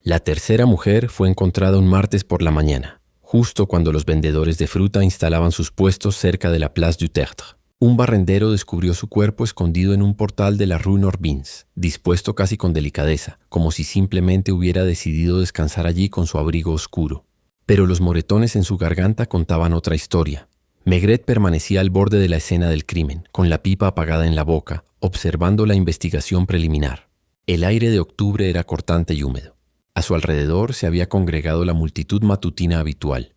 La tercera mujer fue encontrada un martes por la mañana, justo cuando los vendedores de fruta instalaban sus puestos cerca de la Place du Tertre. Un barrendero descubrió su cuerpo escondido en un portal de la Rue Norbins, dispuesto casi con delicadeza, como si simplemente hubiera decidido descansar allí con su abrigo oscuro. Pero los moretones en su garganta contaban otra historia. Maigret permanecía al borde de la escena del crimen, con la pipa apagada en la boca, observando la investigación preliminar. El aire de octubre era cortante y húmedo. A su alrededor se había congregado la multitud matutina habitual.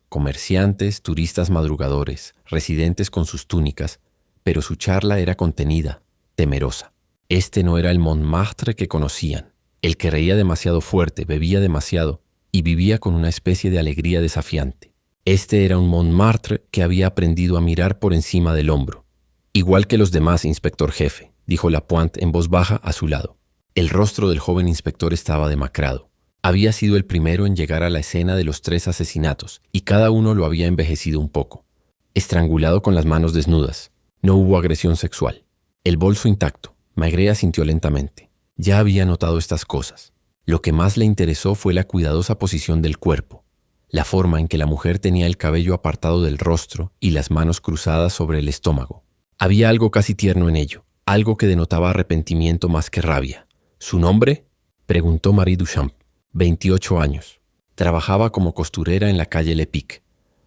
Comerciantes, turistas madrugadores, residentes con sus túnicas, pero su charla era contenida, temerosa. Este no era el Montmartre que conocían, el que reía demasiado fuerte, bebía demasiado y vivía con una especie de alegría desafiante. Este era un Montmartre que había aprendido a mirar por encima del hombro. Igual que los demás, inspector jefe, dijo Lapointe en voz baja a su lado. El rostro del joven inspector estaba demacrado. Había sido el primero en llegar a la escena de los 3 asesinatos y cada uno lo había envejecido un poco. Estrangulado con las manos desnudas. No hubo agresión sexual. El bolso intacto. Maigret asintió lentamente. Ya había notado estas cosas. Lo que más le interesó fue la cuidadosa posición del cuerpo, la forma en que la mujer tenía el cabello apartado del rostro y las manos cruzadas sobre el estómago. Había algo casi tierno en ello, algo que denotaba arrepentimiento más que rabia. ¿Su nombre?, preguntó Marie Duchamp. 28 años. Trabajaba como costurera en la calle Lepic.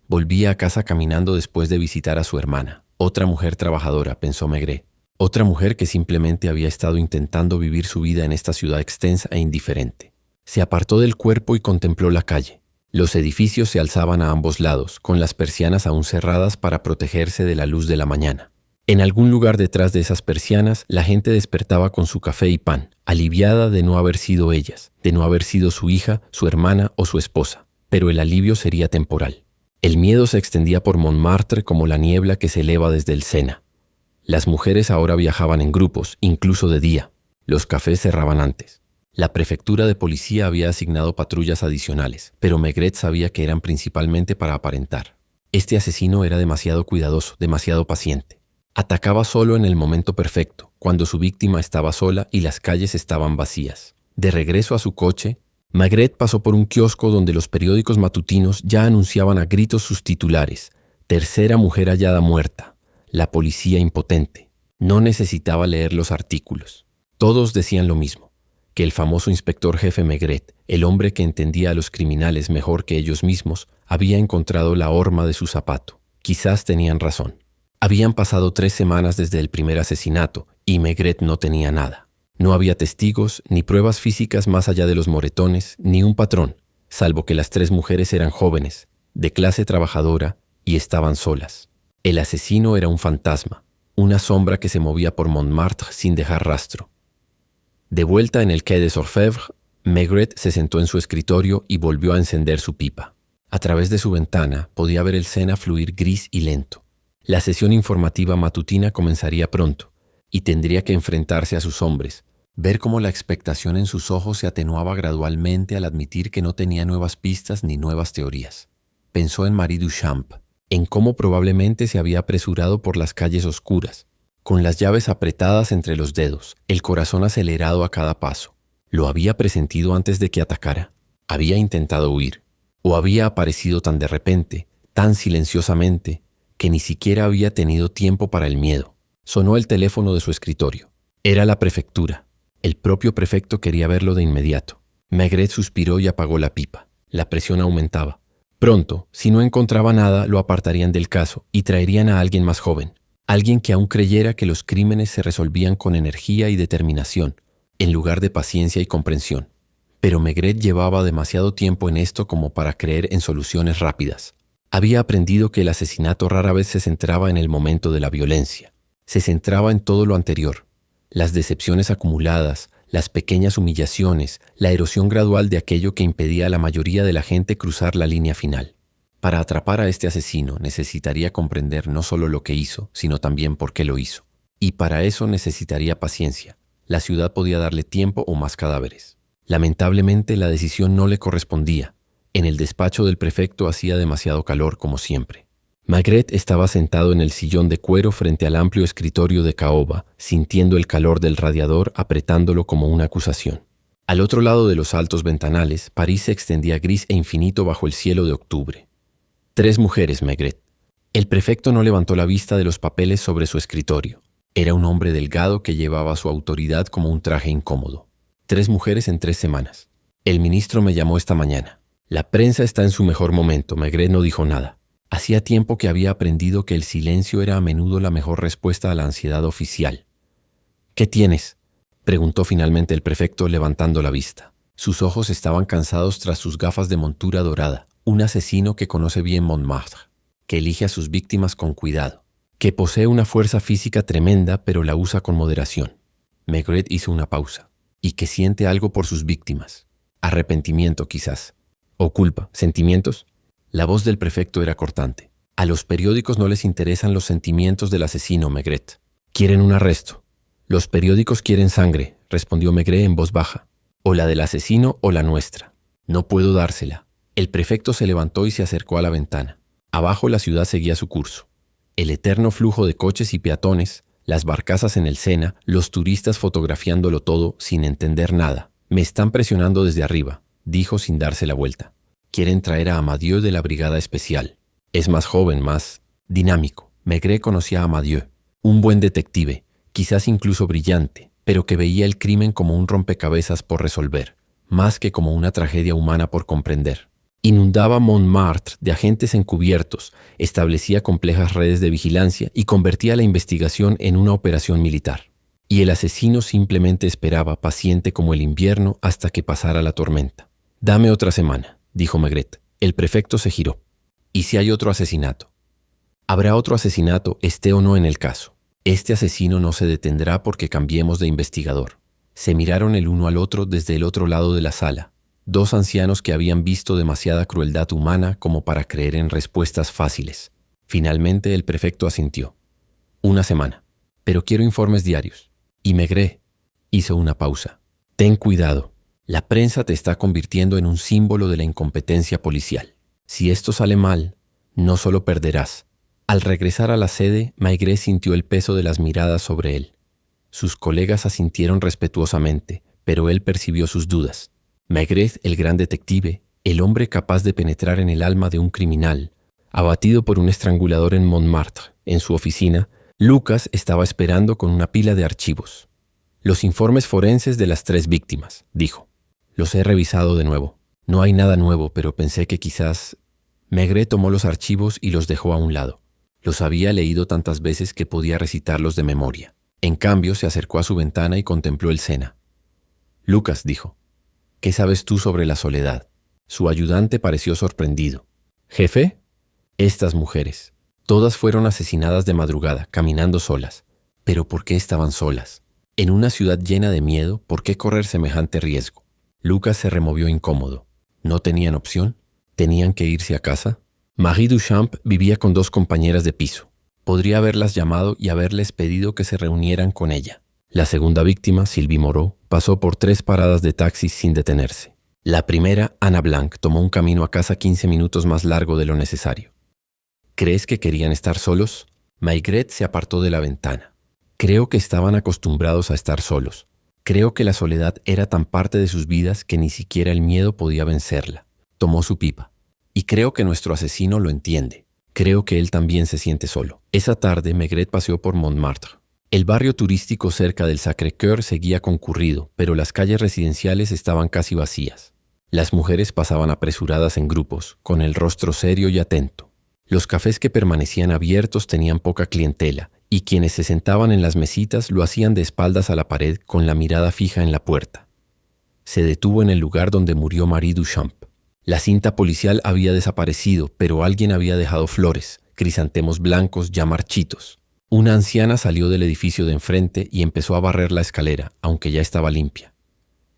Volvía a casa caminando después de visitar a su hermana. Otra mujer trabajadora, pensó Maigret. Otra mujer que simplemente había estado intentando vivir su vida en esta ciudad extensa e indiferente. Se apartó del cuerpo y contempló la calle. Los edificios se alzaban a ambos lados, con las persianas aún cerradas para protegerse de la luz de la mañana. En algún lugar detrás de esas persianas, la gente despertaba con su café y pan, aliviada de no haber sido ellas, de no haber sido su hija, su hermana o su esposa. Pero el alivio sería temporal. El miedo se extendía por Montmartre como la niebla que se eleva desde el Sena. Las mujeres ahora viajaban en grupos, incluso de día. Los cafés cerraban antes. La prefectura de policía había asignado patrullas adicionales, pero Maigret sabía que eran principalmente para aparentar. Este asesino era demasiado cuidadoso, demasiado paciente. Atacaba solo en el momento perfecto, cuando su víctima estaba sola y las calles estaban vacías. De regreso a su coche, Maigret pasó por un kiosco donde los periódicos matutinos ya anunciaban a gritos sus titulares: tercera mujer hallada muerta, la policía impotente. No necesitaba leer los artículos. Todos decían lo mismo, que el famoso inspector jefe Maigret, el hombre que entendía a los criminales mejor que ellos mismos, había encontrado la horma de su zapato. Quizás tenían razón. Habían pasado 3 semanas desde el primer asesinato y Maigret no tenía nada. No había testigos, ni pruebas físicas más allá de los moretones, ni un patrón, salvo que las 3 mujeres eran jóvenes, de clase trabajadora y estaban solas. El asesino era un fantasma, una sombra que se movía por Montmartre sin dejar rastro. De vuelta en el Quai des Orfèvres, Maigret se sentó en su escritorio y volvió a encender su pipa. A través de su ventana podía ver el Sena fluir gris y lento. La sesión informativa matutina comenzaría pronto y tendría que enfrentarse a sus hombres, ver cómo la expectación en sus ojos se atenuaba gradualmente al admitir que no tenía nuevas pistas ni nuevas teorías. Pensó en Marie Duchamp, en cómo probablemente se había apresurado por las calles oscuras, con las llaves apretadas entre los dedos, el corazón acelerado a cada paso. ¿Lo había presentido antes de que atacara? ¿Había intentado huir? ¿O había aparecido tan de repente, tan silenciosamente, que ni siquiera había tenido tiempo para el miedo? Sonó el teléfono de su escritorio. Era la prefectura. El propio prefecto quería verlo de inmediato. Maigret suspiró y apagó la pipa. La presión aumentaba. Pronto, si no encontraba nada, lo apartarían del caso y traerían a alguien más joven. Alguien que aún creyera que los crímenes se resolvían con energía y determinación, en lugar de paciencia y comprensión. Pero Maigret llevaba demasiado tiempo en esto como para creer en soluciones rápidas. Había aprendido que el asesinato rara vez se centraba en el momento de la violencia. Se centraba en todo lo anterior. Las decepciones acumuladas, las pequeñas humillaciones, la erosión gradual de aquello que impedía a la mayoría de la gente cruzar la línea final. Para atrapar a este asesino necesitaría comprender no solo lo que hizo, sino también por qué lo hizo. Y para eso necesitaría paciencia. La ciudad podía darle tiempo o más cadáveres. Lamentablemente la decisión no le correspondía. En el despacho del prefecto hacía demasiado calor como siempre. Maigret estaba sentado en el sillón de cuero frente al amplio escritorio de caoba, sintiendo el calor del radiador apretándolo como una acusación. Al otro lado de los altos ventanales, París se extendía gris e infinito bajo el cielo de octubre. 3 mujeres, Maigret. El prefecto no levantó la vista de los papeles sobre su escritorio. Era un hombre delgado que llevaba su autoridad como un traje incómodo. 3 mujeres en 3 semanas. El ministro me llamó esta mañana. La prensa está en su mejor momento. Maigret no dijo nada. Hacía tiempo que había aprendido que el silencio era a menudo la mejor respuesta a la ansiedad oficial. «¿Qué tienes?», preguntó finalmente el prefecto levantando la vista. Sus ojos estaban cansados tras sus gafas de montura dorada. Un asesino que conoce bien Montmartre, que elige a sus víctimas con cuidado, que posee una fuerza física tremenda pero la usa con moderación. Maigret hizo una pausa. Y que siente algo por sus víctimas. Arrepentimiento quizás. ¿O culpa? ¿Sentimientos? La voz del prefecto era cortante. A los periódicos no les interesan los sentimientos del asesino, Maigret. Quieren un arresto. Los periódicos quieren sangre, respondió Maigret en voz baja. O la del asesino o la nuestra. No puedo dársela. El prefecto se levantó y se acercó a la ventana. Abajo la ciudad seguía su curso. El eterno flujo de coches y peatones, las barcazas en el Sena, los turistas fotografiándolo todo sin entender nada. Me están presionando desde arriba, dijo sin darse la vuelta. Quieren traer a Amadieu de la Brigada Especial. Es más joven, más dinámico. Maigret conocía a Amadieu, un buen detective, quizás incluso brillante, pero que veía el crimen como un rompecabezas por resolver, más que como una tragedia humana por comprender. Inundaba Montmartre de agentes encubiertos, establecía complejas redes de vigilancia y convertía la investigación en una operación militar. Y el asesino simplemente esperaba, paciente como el invierno, hasta que pasara la tormenta. «Dame otra semana», dijo Maigret. El prefecto se giró. «¿Y si hay otro asesinato?» «Habrá otro asesinato, esté o no en el caso. Este asesino no se detendrá porque cambiemos de investigador». Se miraron el uno al otro desde el otro lado de la sala. 2 ancianos que habían visto demasiada crueldad humana como para creer en respuestas fáciles. Finalmente el prefecto asintió. «1 semana. Pero quiero informes diarios». Y Maigret hizo una pausa. «Ten cuidado. La prensa te está convirtiendo en un símbolo de la incompetencia policial. Si esto sale mal, no solo perderás». Al regresar a la sede, Maigret sintió el peso de las miradas sobre él. Sus colegas asintieron respetuosamente, pero él percibió sus dudas. Maigret, el gran detective, el hombre capaz de penetrar en el alma de un criminal, abatido por un estrangulador en Montmartre, en su oficina, Lucas estaba esperando con una pila de archivos. «Los informes forenses de las 3 víctimas», dijo. «Los he revisado de nuevo. No hay nada nuevo, pero pensé que quizás...». Maigret tomó los archivos y los dejó a un lado. Los había leído tantas veces que podía recitarlos de memoria. En cambio, se acercó a su ventana y contempló el Sena. «Lucas», dijo, «¿qué sabes tú sobre la soledad?». Su ayudante pareció sorprendido. «¿Jefe?». «Estas mujeres. Todas fueron asesinadas de madrugada, caminando solas. ¿Pero por qué estaban solas? En una ciudad llena de miedo, ¿por qué correr semejante riesgo?». Lucas se removió incómodo. ¿No tenían opción? ¿Tenían que irse a casa? Marie Duchamp vivía con 2 compañeras de piso. Podría haberlas llamado y haberles pedido que se reunieran con ella. La segunda víctima, Sylvie Moreau, pasó por 3 paradas de taxis sin detenerse. La primera, Anna Blanc, tomó un camino a casa 15 minutos más largo de lo necesario. ¿Crees que querían estar solos? Maigret se apartó de la ventana. Creo que estaban acostumbrados a estar solos. Creo que la soledad era tan parte de sus vidas que ni siquiera el miedo podía vencerla. Tomó su pipa. Y creo que nuestro asesino lo entiende. Creo que él también se siente solo. Esa tarde, Maigret paseó por Montmartre. El barrio turístico cerca del Sacré-Cœur seguía concurrido, pero las calles residenciales estaban casi vacías. Las mujeres pasaban apresuradas en grupos, con el rostro serio y atento. Los cafés que permanecían abiertos tenían poca clientela, y quienes se sentaban en las mesitas lo hacían de espaldas a la pared con la mirada fija en la puerta. Se detuvo en el lugar donde murió Marie Duchamp. La cinta policial había desaparecido, pero alguien había dejado flores, crisantemos blancos ya marchitos. Una anciana salió del edificio de enfrente y empezó a barrer la escalera, aunque ya estaba limpia.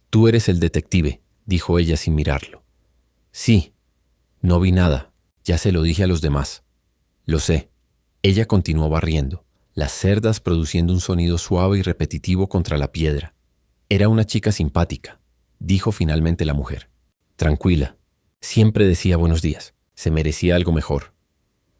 «Tú eres el detective», dijo ella sin mirarlo. «Sí. No vi nada. Ya se lo dije a los demás». «Lo sé». Ella continuó barriendo, las cerdas produciendo un sonido suave y repetitivo contra la piedra. «Era una chica simpática», dijo finalmente la mujer. «Tranquila. Siempre decía buenos días. Se merecía algo mejor».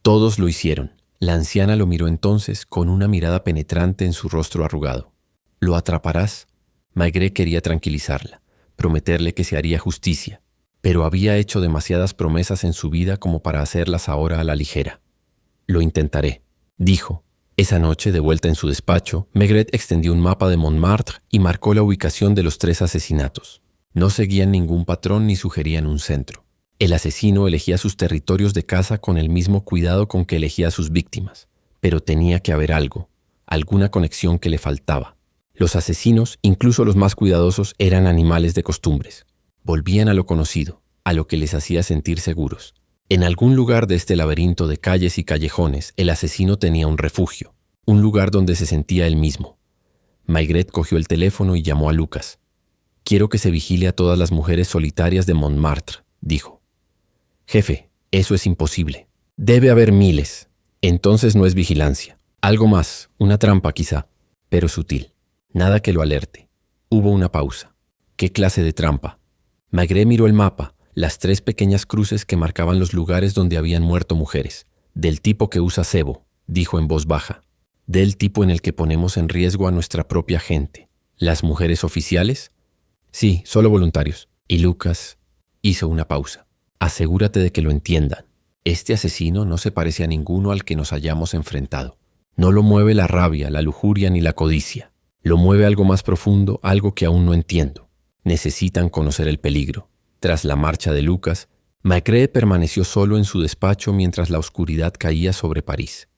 Todos lo hicieron. La anciana lo miró entonces con una mirada penetrante en su rostro arrugado. «¿Lo atraparás?». Maigret quería tranquilizarla, prometerle que se haría justicia, pero había hecho demasiadas promesas en su vida como para hacerlas ahora a la ligera. «Lo intentaré», dijo. Esa noche, de vuelta en su despacho, Maigret extendió un mapa de Montmartre y marcó la ubicación de los 3 asesinatos. No seguían ningún patrón ni sugerían un centro. El asesino elegía sus territorios de caza con el mismo cuidado con que elegía a sus víctimas, pero tenía que haber algo, alguna conexión que le faltaba. Los asesinos, incluso los más cuidadosos, eran animales de costumbres. Volvían a lo conocido, a lo que les hacía sentir seguros. En algún lugar de este laberinto de calles y callejones, el asesino tenía un refugio, un lugar donde se sentía él mismo. Maigret cogió el teléfono y llamó a Lucas. «Quiero que se vigile a todas las mujeres solitarias de Montmartre», dijo. «Jefe, eso es imposible. Debe haber miles. Entonces no es vigilancia. Algo más, una trampa quizá, pero sutil. Nada que lo alerte». Hubo una pausa. ¿Qué clase de trampa? Maigret miró el mapa, las 3 pequeñas cruces que marcaban los lugares donde habían muerto mujeres. «Del tipo que usa cebo», dijo en voz baja. «Del tipo en el que ponemos en riesgo a nuestra propia gente». «¿Las mujeres oficiales?» «Sí, solo voluntarios». Y Lucas hizo una pausa. «Asegúrate de que lo entiendan. Este asesino no se parece a ninguno al que nos hayamos enfrentado. No lo mueve la rabia, la lujuria ni la codicia. Lo mueve algo más profundo, algo que aún no entiendo. Necesitan conocer el peligro». Tras la marcha de Lucas, Maigret permaneció solo en su despacho mientras la oscuridad caía sobre París.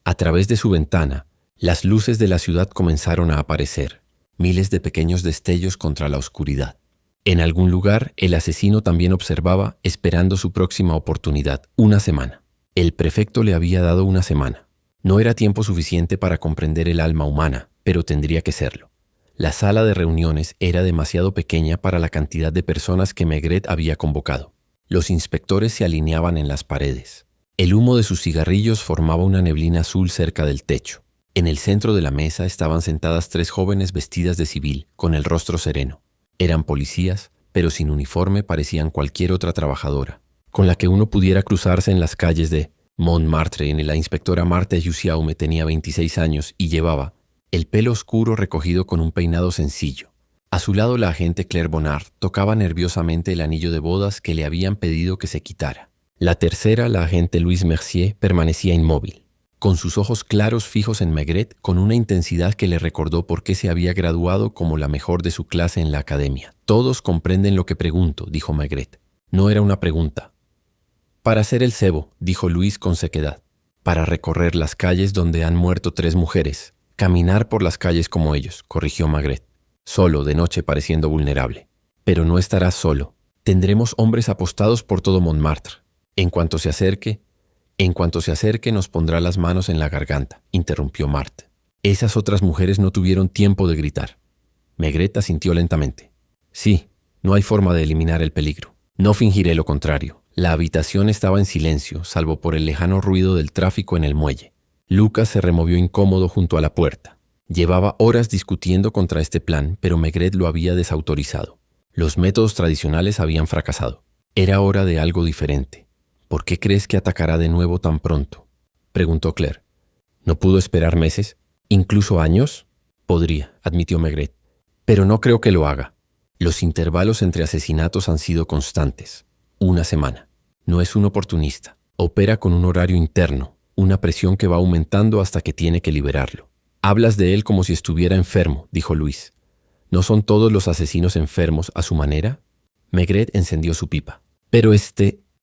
A través de su ventana, las luces de la ciudad comenzaron a aparecer, miles de pequeños destellos contra la oscuridad. En algún lugar, el asesino también observaba, esperando su próxima oportunidad, una semana. El prefecto le había dado una semana. No era tiempo suficiente para comprender el alma humana, pero tendría que serlo. La sala de reuniones era demasiado pequeña para la cantidad de personas que Maigret había convocado. Los inspectores se alineaban en las paredes. El humo de sus cigarrillos formaba una neblina azul cerca del techo. En el centro de la mesa estaban sentadas 3 jóvenes vestidas de civil, con el rostro sereno. Eran policías, pero sin uniforme parecían cualquier otra trabajadora, con la que uno pudiera cruzarse en las calles de Montmartre. La inspectora Marthe Jussiaume tenía 26 años y llevaba el pelo oscuro recogido con un peinado sencillo. A su lado la agente Claire Bonnard tocaba nerviosamente el anillo de bodas que le habían pedido que se quitara. La tercera, la agente Louise Mercier, permanecía inmóvil, con sus ojos claros fijos en Maigret con una intensidad que le recordó por qué se había graduado como la mejor de su clase en la academia. «Todos comprenden lo que pregunto», dijo Maigret. No era una pregunta. «Para hacer el cebo», dijo Louise con sequedad. «Para recorrer las calles donde han muerto 3 mujeres. Caminar por las calles como ellos», corrigió Maigret. «Solo, de noche, pareciendo vulnerable». «Pero no estarás solo. Tendremos hombres apostados por todo Montmartre. En cuanto se acerque, nos pondrá las manos en la garganta», interrumpió Marthe. Esas otras mujeres no tuvieron tiempo de gritar. Maigret asintió lentamente. «Sí, no hay forma de eliminar el peligro. No fingiré lo contrario». La habitación estaba en silencio, salvo por el lejano ruido del tráfico en el muelle. Lucas se removió incómodo junto a la puerta. Llevaba horas discutiendo contra este plan, pero Maigret lo había desautorizado. Los métodos tradicionales habían fracasado. Era hora de algo diferente. «¿Por qué crees que atacará de nuevo tan pronto?», preguntó Claire. «¿No pudo esperar meses? ¿Incluso años?» «Podría», admitió Maigret, «pero no creo que lo haga. Los intervalos entre asesinatos han sido constantes. Una semana. No es un oportunista. Opera con un horario interno, una presión que va aumentando hasta que tiene que liberarlo». «Hablas de él como si estuviera enfermo», dijo Luis. «¿No son todos los asesinos enfermos a su manera?» Maigret encendió su pipa. «Pero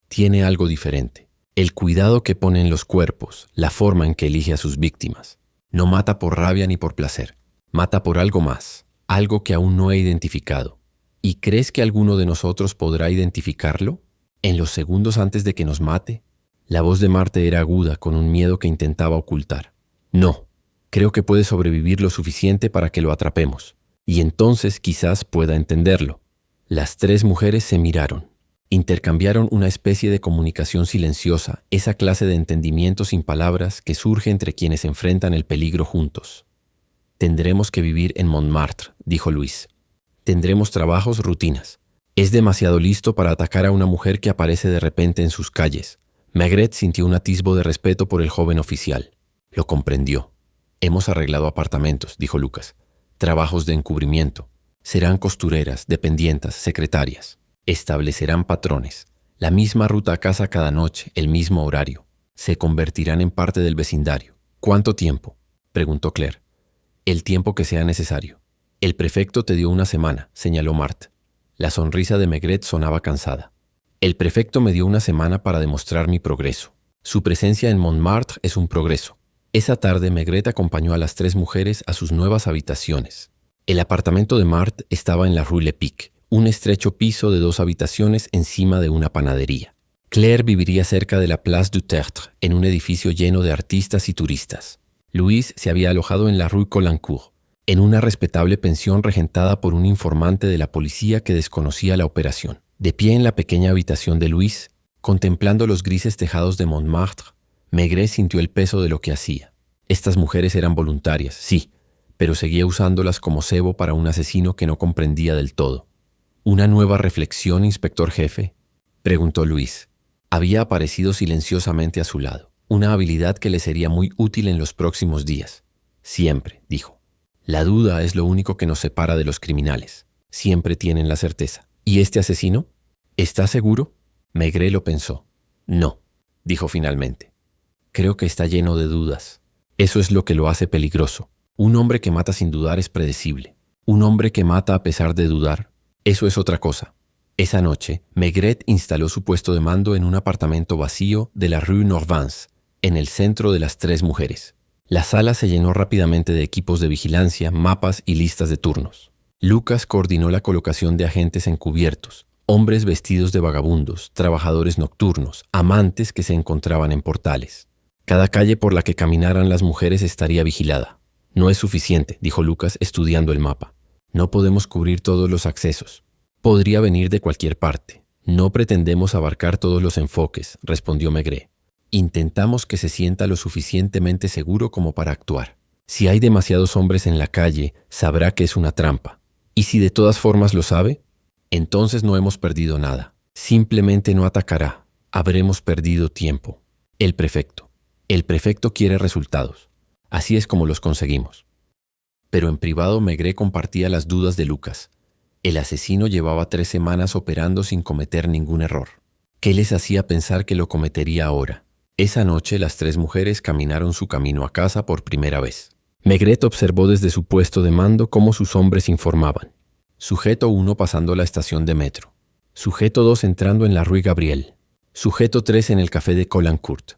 tiene algo diferente. El cuidado que pone en los cuerpos, la forma en que elige a sus víctimas. No mata por rabia ni por placer. Mata por algo más, algo que aún no he identificado. ¿Y crees que alguno de nosotros podrá identificarlo? En los segundos antes de que nos mate». La voz de Marthe era aguda, con un miedo que intentaba ocultar. «No. Creo que puede sobrevivir lo suficiente para que lo atrapemos. Y entonces quizás pueda entenderlo». Las 3 mujeres se miraron. Intercambiaron una especie de comunicación silenciosa, esa clase de entendimiento sin palabras que surge entre quienes enfrentan el peligro juntos. «Tendremos que vivir en Montmartre», dijo Luis. «Tendremos trabajos, rutinas. Es demasiado listo para atacar a una mujer que aparece de repente en sus calles». Maigret sintió un atisbo de respeto por el joven oficial. Lo comprendió. «Hemos arreglado apartamentos», dijo Lucas. «Trabajos de encubrimiento. Serán costureras, dependientas, secretarias. Establecerán patrones. La misma ruta a casa cada noche, el mismo horario. Se convertirán en parte del vecindario. ¿Cuánto tiempo?, preguntó Claire. El tiempo que sea necesario. El prefecto te dio una semana, señaló Marthe. La sonrisa de Maigret sonaba cansada. El prefecto me dio una semana para demostrar mi progreso. Su presencia en Montmartre es un progreso. Esa tarde Maigret acompañó a las 3 mujeres a sus nuevas habitaciones. El apartamento de Marthe estaba en la Rue Lepic, un estrecho piso de 2 habitaciones encima de una panadería. Claire viviría cerca de la Place du Tertre, en un edificio lleno de artistas y turistas. Louise se había alojado en la Rue Colincourt, en una respetable pensión regentada por un informante de la policía que desconocía la operación. De pie en la pequeña habitación de Louise, contemplando los grises tejados de Montmartre, Maigret sintió el peso de lo que hacía. Estas mujeres eran voluntarias, sí, pero seguía usándolas como cebo para un asesino que no comprendía del todo. ¿Una nueva reflexión, inspector jefe?, preguntó Louise. Había aparecido silenciosamente a su lado, una habilidad que le sería muy útil en los próximos días. Siempre, dijo. La duda es lo único que nos separa de los criminales. Siempre tienen la certeza. ¿Y este asesino? ¿Está seguro? Maigret lo pensó. No, dijo finalmente. Creo que está lleno de dudas. Eso es lo que lo hace peligroso. Un hombre que mata sin dudar es predecible. Un hombre que mata a pesar de dudar, eso es otra cosa. Esa noche, Maigret instaló su puesto de mando en un apartamento vacío de la Rue Norvins, en el centro de las 3 mujeres. La sala se llenó rápidamente de equipos de vigilancia, mapas y listas de turnos. Lucas coordinó la colocación de agentes encubiertos, hombres vestidos de vagabundos, trabajadores nocturnos, amantes que se encontraban en portales. Cada calle por la que caminaran las mujeres estaría vigilada. No es suficiente, dijo Lucas estudiando el mapa. No podemos cubrir todos los accesos. Podría venir de cualquier parte. No pretendemos abarcar todos los enfoques, respondió Maigret. Intentamos que se sienta lo suficientemente seguro como para actuar. Si hay demasiados hombres en la calle, sabrá que es una trampa. ¿Y si de todas formas lo sabe? Entonces no hemos perdido nada. Simplemente no atacará. Habremos perdido tiempo. El prefecto quiere resultados. Así es como los conseguimos. Pero en privado Maigret compartía las dudas de Lucas. El asesino llevaba 3 semanas operando sin cometer ningún error. ¿Qué les hacía pensar que lo cometería ahora? Esa noche las 3 mujeres caminaron su camino a casa por primera vez. Maigret observó desde su puesto de mando cómo sus hombres informaban. Sujeto 1 pasando la estación de metro. Sujeto 2 entrando en la Rue Gabriel. Sujeto 3 en el café de Colincourt.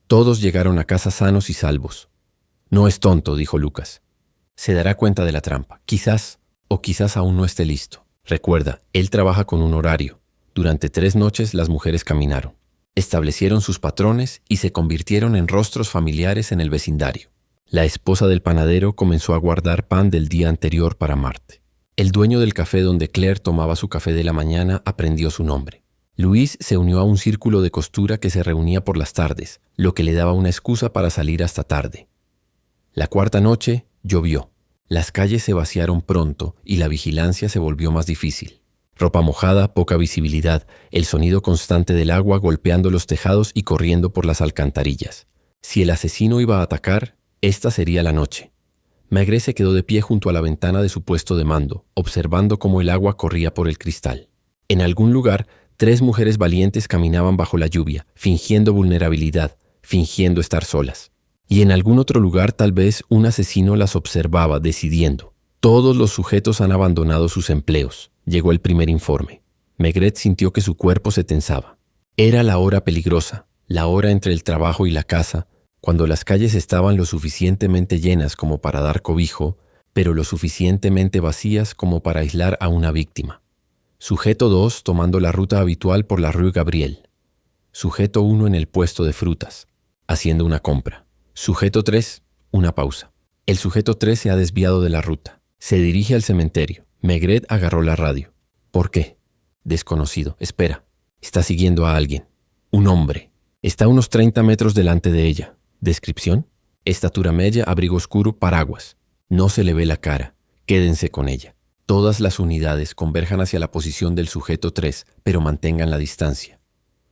Todos llegaron a casa sanos y salvos. No es tonto, dijo Lucas. Se dará cuenta de la trampa. Quizás, o quizás aún no esté listo. Recuerda, él trabaja con un horario. Durante 3 noches las mujeres caminaron. Establecieron sus patrones y se convirtieron en rostros familiares en el vecindario. La esposa del panadero comenzó a guardar pan del día anterior para Marthe. El dueño del café donde Claire tomaba su café de la mañana aprendió su nombre. Louise se unió a un círculo de costura que se reunía por las tardes, lo que le daba una excusa para salir hasta tarde. La 4ª noche llovió. Las calles se vaciaron pronto y la vigilancia se volvió más difícil. Ropa mojada, poca visibilidad, el sonido constante del agua golpeando los tejados y corriendo por las alcantarillas. Si el asesino iba a atacar, esta sería la noche. Maigret se quedó de pie junto a la ventana de su puesto de mando, observando cómo el agua corría por el cristal. En algún lugar, 3 mujeres valientes caminaban bajo la lluvia, fingiendo vulnerabilidad, fingiendo estar solas. Y en algún otro lugar tal vez un asesino las observaba, decidiendo. Todos los sujetos han abandonado sus empleos. Llegó el primer informe. Maigret sintió que su cuerpo se tensaba. Era la hora peligrosa, la hora entre el trabajo y la casa, cuando las calles estaban lo suficientemente llenas como para dar cobijo, pero lo suficientemente vacías como para aislar a una víctima. Sujeto 2 tomando la ruta habitual por la Rue Gabriel. Sujeto 1 en el puesto de frutas, haciendo una compra. Sujeto 3, una pausa. El sujeto 3 se ha desviado de la ruta. Se dirige al cementerio. Maigret agarró la radio. ¿Por qué? Desconocido. Espera. Está siguiendo a alguien. Un hombre. Está a unos 30 metros delante de ella. Descripción. Estatura media, abrigo oscuro, paraguas. No se le ve la cara. Quédense con ella. Todas las unidades converjan hacia la posición del sujeto 3, pero mantengan la distancia.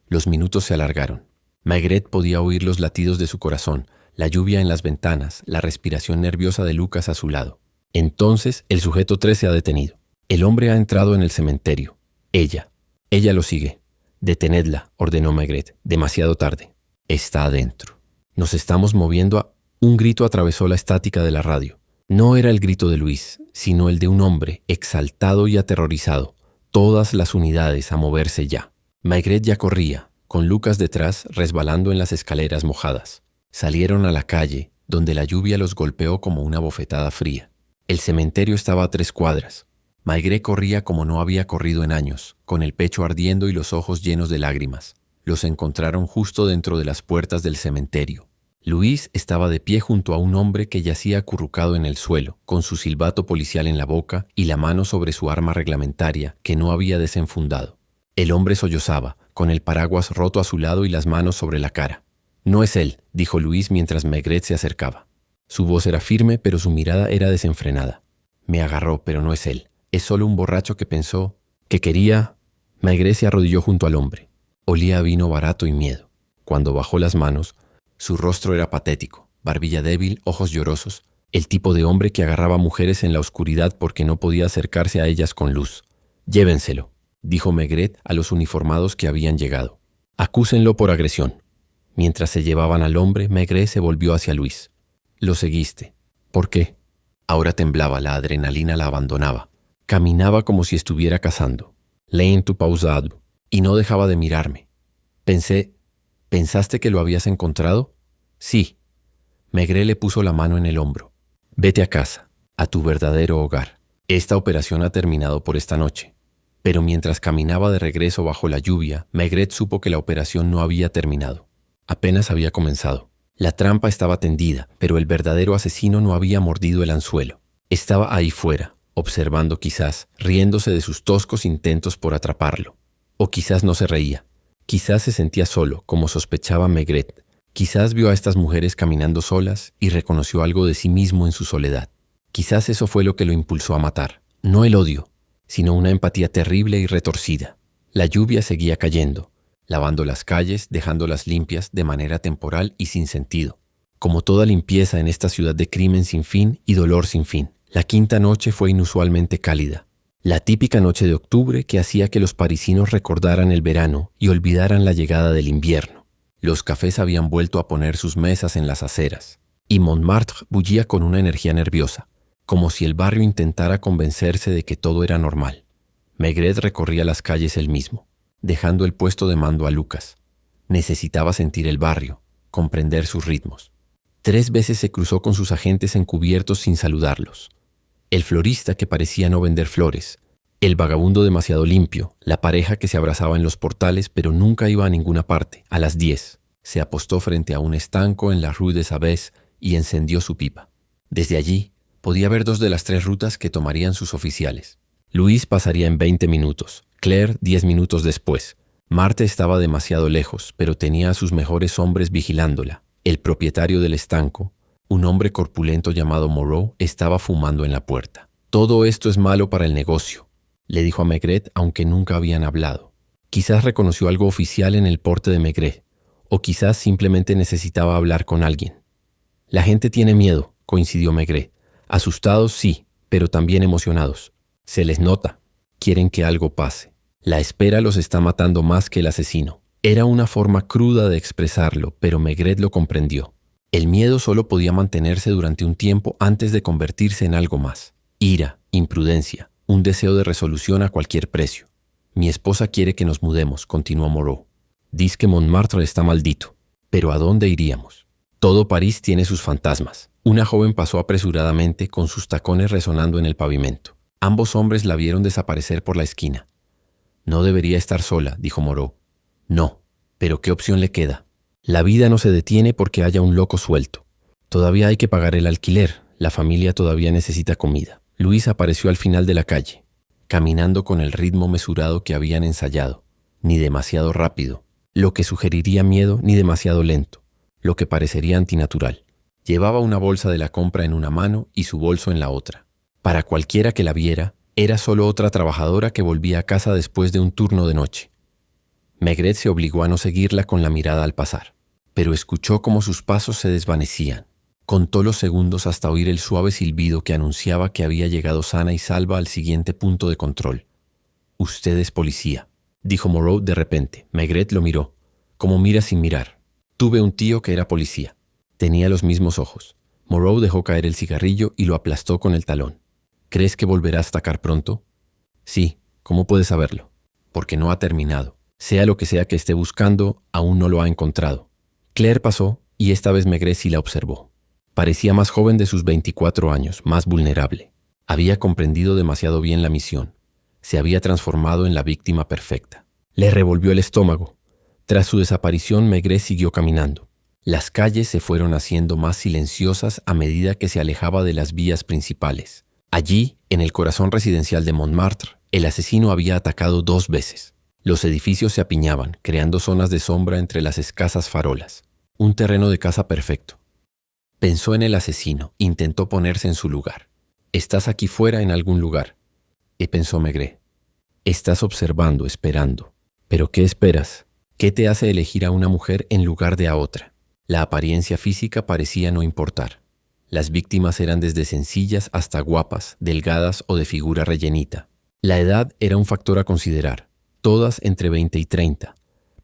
Los minutos se alargaron. Maigret podía oír los latidos de su corazón, la lluvia en las ventanas, la respiración nerviosa de Lucas a su lado. Entonces el sujeto 3 se ha detenido. El hombre ha entrado en el cementerio. Ella lo sigue. Detenedla, ordenó Maigret. Demasiado tarde. Está adentro. Nos estamos moviendo a... Un grito atravesó la estática de la radio. No era el grito de Luis, sino el de un hombre exaltado y aterrorizado. Todas las unidades a moverse ya. Maigret ya corría, con Lucas detrás, resbalando en las escaleras mojadas. Salieron a la calle, donde la lluvia los golpeó como una bofetada fría. El cementerio estaba a 3 cuadras. Maigret corría como no había corrido en años, con el pecho ardiendo y los ojos llenos de lágrimas. Los encontraron justo dentro de las puertas del cementerio. Luis estaba de pie junto a un hombre que yacía acurrucado en el suelo, con su silbato policial en la boca y la mano sobre su arma reglamentaria que no había desenfundado. El hombre sollozaba, con el paraguas roto a su lado y las manos sobre la cara. «No es él», dijo Luis mientras Maigret se acercaba. Su voz era firme, pero su mirada era desenfrenada. «Me agarró, pero no es él. Es solo un borracho que pensó que quería...» Maigret se arrodilló junto al hombre. Olía a vino barato y miedo. Cuando bajó las manos, su rostro era patético, barbilla débil, ojos llorosos, el tipo de hombre que agarraba mujeres en la oscuridad porque no podía acercarse a ellas con luz. «Llévenselo», dijo Maigret a los uniformados que habían llegado. «Acúsenlo por agresión». Mientras se llevaban al hombre, Maigret se volvió hacia Luis. «Lo seguiste». «¿Por qué?» Ahora temblaba, la adrenalina la abandonaba. Caminaba como si estuviera cazando. Lento, pausado, y no dejaba de mirarme. ¿Pensaste que lo habías encontrado?» «Sí». Maigret le puso la mano en el hombro. «Vete a casa, a tu verdadero hogar. Esta operación ha terminado por esta noche». Pero mientras caminaba de regreso bajo la lluvia, Maigret supo que la operación no había terminado. Apenas había comenzado. La trampa estaba tendida, pero el verdadero asesino no había mordido el anzuelo. Estaba ahí fuera, observando quizás, riéndose de sus toscos intentos por atraparlo. O quizás no se reía. Quizás se sentía solo, como sospechaba Maigret. Quizás vio a estas mujeres caminando solas y reconoció algo de sí mismo en su soledad. Quizás eso fue lo que lo impulsó a matar. No el odio, sino una empatía terrible y retorcida. La lluvia seguía cayendo, lavando las calles, dejándolas limpias de manera temporal y sin sentido. Como toda limpieza en esta ciudad de crimen sin fin y dolor sin fin. La quinta noche fue inusualmente cálida. La típica noche de octubre que hacía que los parisinos recordaran el verano y olvidaran la llegada del invierno. Los cafés habían vuelto a poner sus mesas en las aceras, y Montmartre bullía con una energía nerviosa, como si el barrio intentara convencerse de que todo era normal. Maigret recorría las calles él mismo, dejando el puesto de mando a Lucas. Necesitaba sentir el barrio, comprender sus ritmos. 3 veces se cruzó con sus agentes encubiertos sin saludarlos. El florista que parecía no vender flores, el vagabundo demasiado limpio, la pareja que se abrazaba en los portales pero nunca iba a ninguna parte. A las 10, se apostó frente a un estanco en la Rue des Abbés y encendió su pipa. Desde allí, podía ver 2 de las 3 rutas que tomarían sus oficiales. Luis pasaría en 20 minutos, Claire 10 minutos después. Marthe estaba demasiado lejos, pero tenía a sus mejores hombres vigilándola. El propietario del estanco, un hombre corpulento llamado Moreau, estaba fumando en la puerta. «Todo esto es malo para el negocio», le dijo a Maigret, aunque nunca habían hablado. Quizás reconoció algo oficial en el porte de Maigret, o quizás simplemente necesitaba hablar con alguien. «La gente tiene miedo», coincidió Maigret. «Asustados sí, pero también emocionados. Se les nota. Quieren que algo pase. La espera los está matando más que el asesino». Era una forma cruda de expresarlo, pero Maigret lo comprendió. El miedo solo podía mantenerse durante un tiempo antes de convertirse en algo más. Ira, imprudencia, un deseo de resolución a cualquier precio. «Mi esposa quiere que nos mudemos», continuó Moreau. «Dice que Montmartre está maldito. Pero ¿a dónde iríamos? Todo París tiene sus fantasmas». Una joven pasó apresuradamente con sus tacones resonando en el pavimento. Ambos hombres la vieron desaparecer por la esquina. «No debería estar sola», dijo Moreau. «No, pero ¿qué opción le queda? La vida no se detiene porque haya un loco suelto. Todavía hay que pagar el alquiler, la familia todavía necesita comida». Luis apareció al final de la calle, caminando con el ritmo mesurado que habían ensayado, ni demasiado rápido, lo que sugeriría miedo, ni demasiado lento, lo que parecería antinatural. Llevaba una bolsa de la compra en una mano y su bolso en la otra. Para cualquiera que la viera, era solo otra trabajadora que volvía a casa después de un turno de noche. Maigret se obligó a no seguirla con la mirada al pasar, pero escuchó cómo sus pasos se desvanecían. Contó los segundos hasta oír el suave silbido que anunciaba que había llegado sana y salva al siguiente punto de control. «Usted es policía», dijo Moreau de repente. Maigret lo miró, como mira sin mirar. «Tuve un tío que era policía. Tenía los mismos ojos». Moreau dejó caer el cigarrillo y lo aplastó con el talón. «¿Crees que volverá a atacar pronto?» «Sí, ¿cómo puedes saberlo?» «Porque no ha terminado. Sea lo que sea que esté buscando, aún no lo ha encontrado». Claire pasó y esta vez Maigret sí la observó. Parecía más joven de sus 24 años, más vulnerable. Había comprendido demasiado bien la misión. Se había transformado en la víctima perfecta. Le revolvió el estómago. Tras su desaparición, Maigret siguió caminando. Las calles se fueron haciendo más silenciosas a medida que se alejaba de las vías principales. Allí, en el corazón residencial de Montmartre, el asesino había atacado 2 veces. Los edificios se apiñaban, creando zonas de sombra entre las escasas farolas. Un terreno de caza perfecto. Pensó en el asesino, intentó ponerse en su lugar. «Estás aquí fuera en algún lugar», pensó Maigret. «Estás observando, esperando. ¿Pero qué esperas? ¿Qué te hace elegir a una mujer en lugar de a otra?» La apariencia física parecía no importar. Las víctimas eran desde sencillas hasta guapas, delgadas o de figura rellenita. La edad era un factor a considerar, todas entre 20 y 30,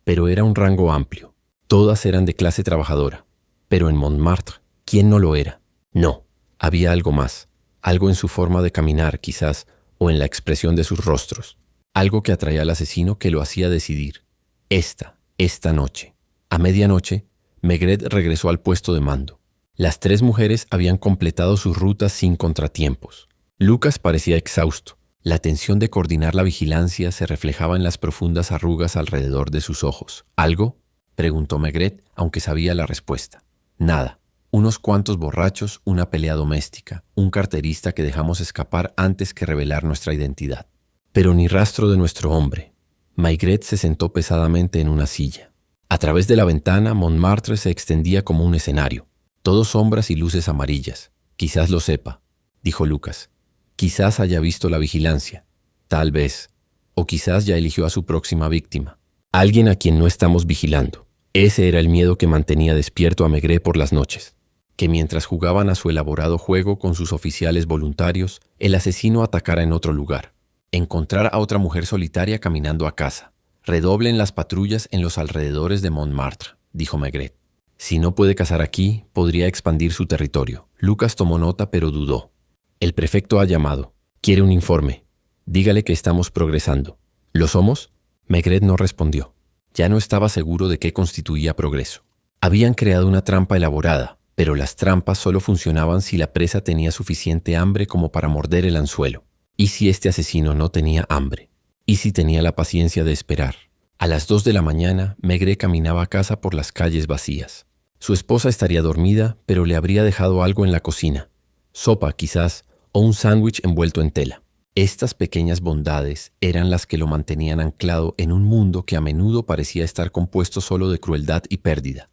pero era un rango amplio. Todas eran de clase trabajadora. Pero en Montmartre, ¿quién no lo era? No, había algo más, algo en su forma de caminar quizás, o en la expresión de sus rostros, algo que atraía al asesino que lo hacía decidir. Esta noche. A medianoche, Maigret regresó al puesto de mando. Las 3 mujeres habían completado sus rutas sin contratiempos. Lucas parecía exhausto. La tensión de coordinar la vigilancia se reflejaba en las profundas arrugas alrededor de sus ojos. ¿Algo?, preguntó Maigret, aunque sabía la respuesta. Nada. Unos cuantos borrachos, una pelea doméstica, un carterista que dejamos escapar antes que revelar nuestra identidad. Pero ni rastro de nuestro hombre. Maigret se sentó pesadamente en una silla. A través de la ventana, Montmartre se extendía como un escenario. Todo sombras y luces amarillas. «Quizás lo sepa», dijo Lucas. «Quizás haya visto la vigilancia. Tal vez. O quizás ya eligió a su próxima víctima. Alguien a quien no estamos vigilando». Ese era el miedo que mantenía despierto a Maigret por las noches. Que mientras jugaban a su elaborado juego con sus oficiales voluntarios, el asesino atacara en otro lugar. Encontrar a otra mujer solitaria caminando a casa. «Redoblen las patrullas en los alrededores de Montmartre», dijo Maigret. «Si no puede cazar aquí, podría expandir su territorio». Lucas tomó nota, pero dudó. «El prefecto ha llamado. Quiere un informe. Dígale que estamos progresando». «¿Lo somos?». Maigret no respondió. Ya no estaba seguro de qué constituía progreso. Habían creado una trampa elaborada, pero las trampas solo funcionaban si la presa tenía suficiente hambre como para morder el anzuelo. ¿Y si este asesino no tenía hambre? ¿Y si tenía la paciencia de esperar? A las 2 de la mañana, Maigret caminaba a casa por las calles vacías. Su esposa estaría dormida, pero le habría dejado algo en la cocina. Sopa, quizás, o un sándwich envuelto en tela. Estas pequeñas bondades eran las que lo mantenían anclado en un mundo que a menudo parecía estar compuesto solo de crueldad y pérdida.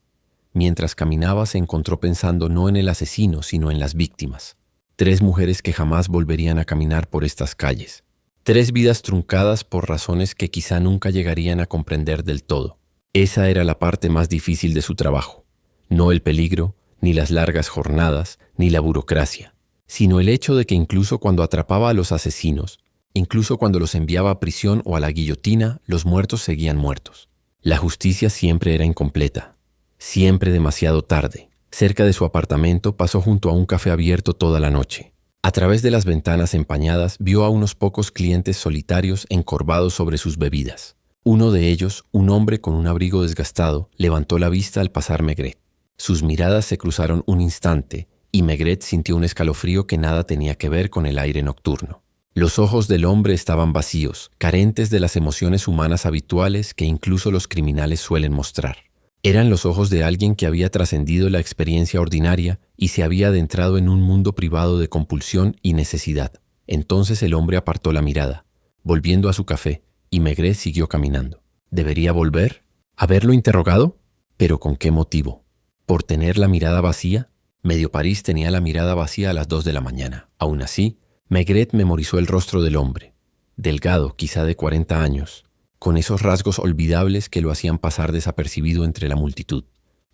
Mientras caminaba se encontró pensando no en el asesino, sino en las víctimas. 3 mujeres que jamás volverían a caminar por estas calles. 3 vidas truncadas por razones que quizá nunca llegarían a comprender del todo. Esa era la parte más difícil de su trabajo. No el peligro, ni las largas jornadas, ni la burocracia, sino el hecho de que incluso cuando atrapaba a los asesinos, incluso cuando los enviaba a prisión o a la guillotina, los muertos seguían muertos. La justicia siempre era incompleta, siempre demasiado tarde. Cerca de su apartamento pasó junto a un café abierto toda la noche. A través de las ventanas empañadas vio a unos pocos clientes solitarios encorvados sobre sus bebidas. Uno de ellos, un hombre con un abrigo desgastado, levantó la vista al pasar Maigret. Sus miradas se cruzaron un instante y Maigret sintió un escalofrío que nada tenía que ver con el aire nocturno. Los ojos del hombre estaban vacíos, carentes de las emociones humanas habituales que incluso los criminales suelen mostrar. Eran los ojos de alguien que había trascendido la experiencia ordinaria y se había adentrado en un mundo privado de compulsión y necesidad. Entonces el hombre apartó la mirada, volviendo a su café, y Maigret siguió caminando. ¿Debería volver? ¿Haberlo interrogado? ¿Pero con qué motivo? ¿Por tener la mirada vacía? Medio París tenía la mirada vacía a las 2 de la mañana. Aún así, Maigret memorizó el rostro del hombre, delgado, quizá de 40 años, con esos rasgos olvidables que lo hacían pasar desapercibido entre la multitud.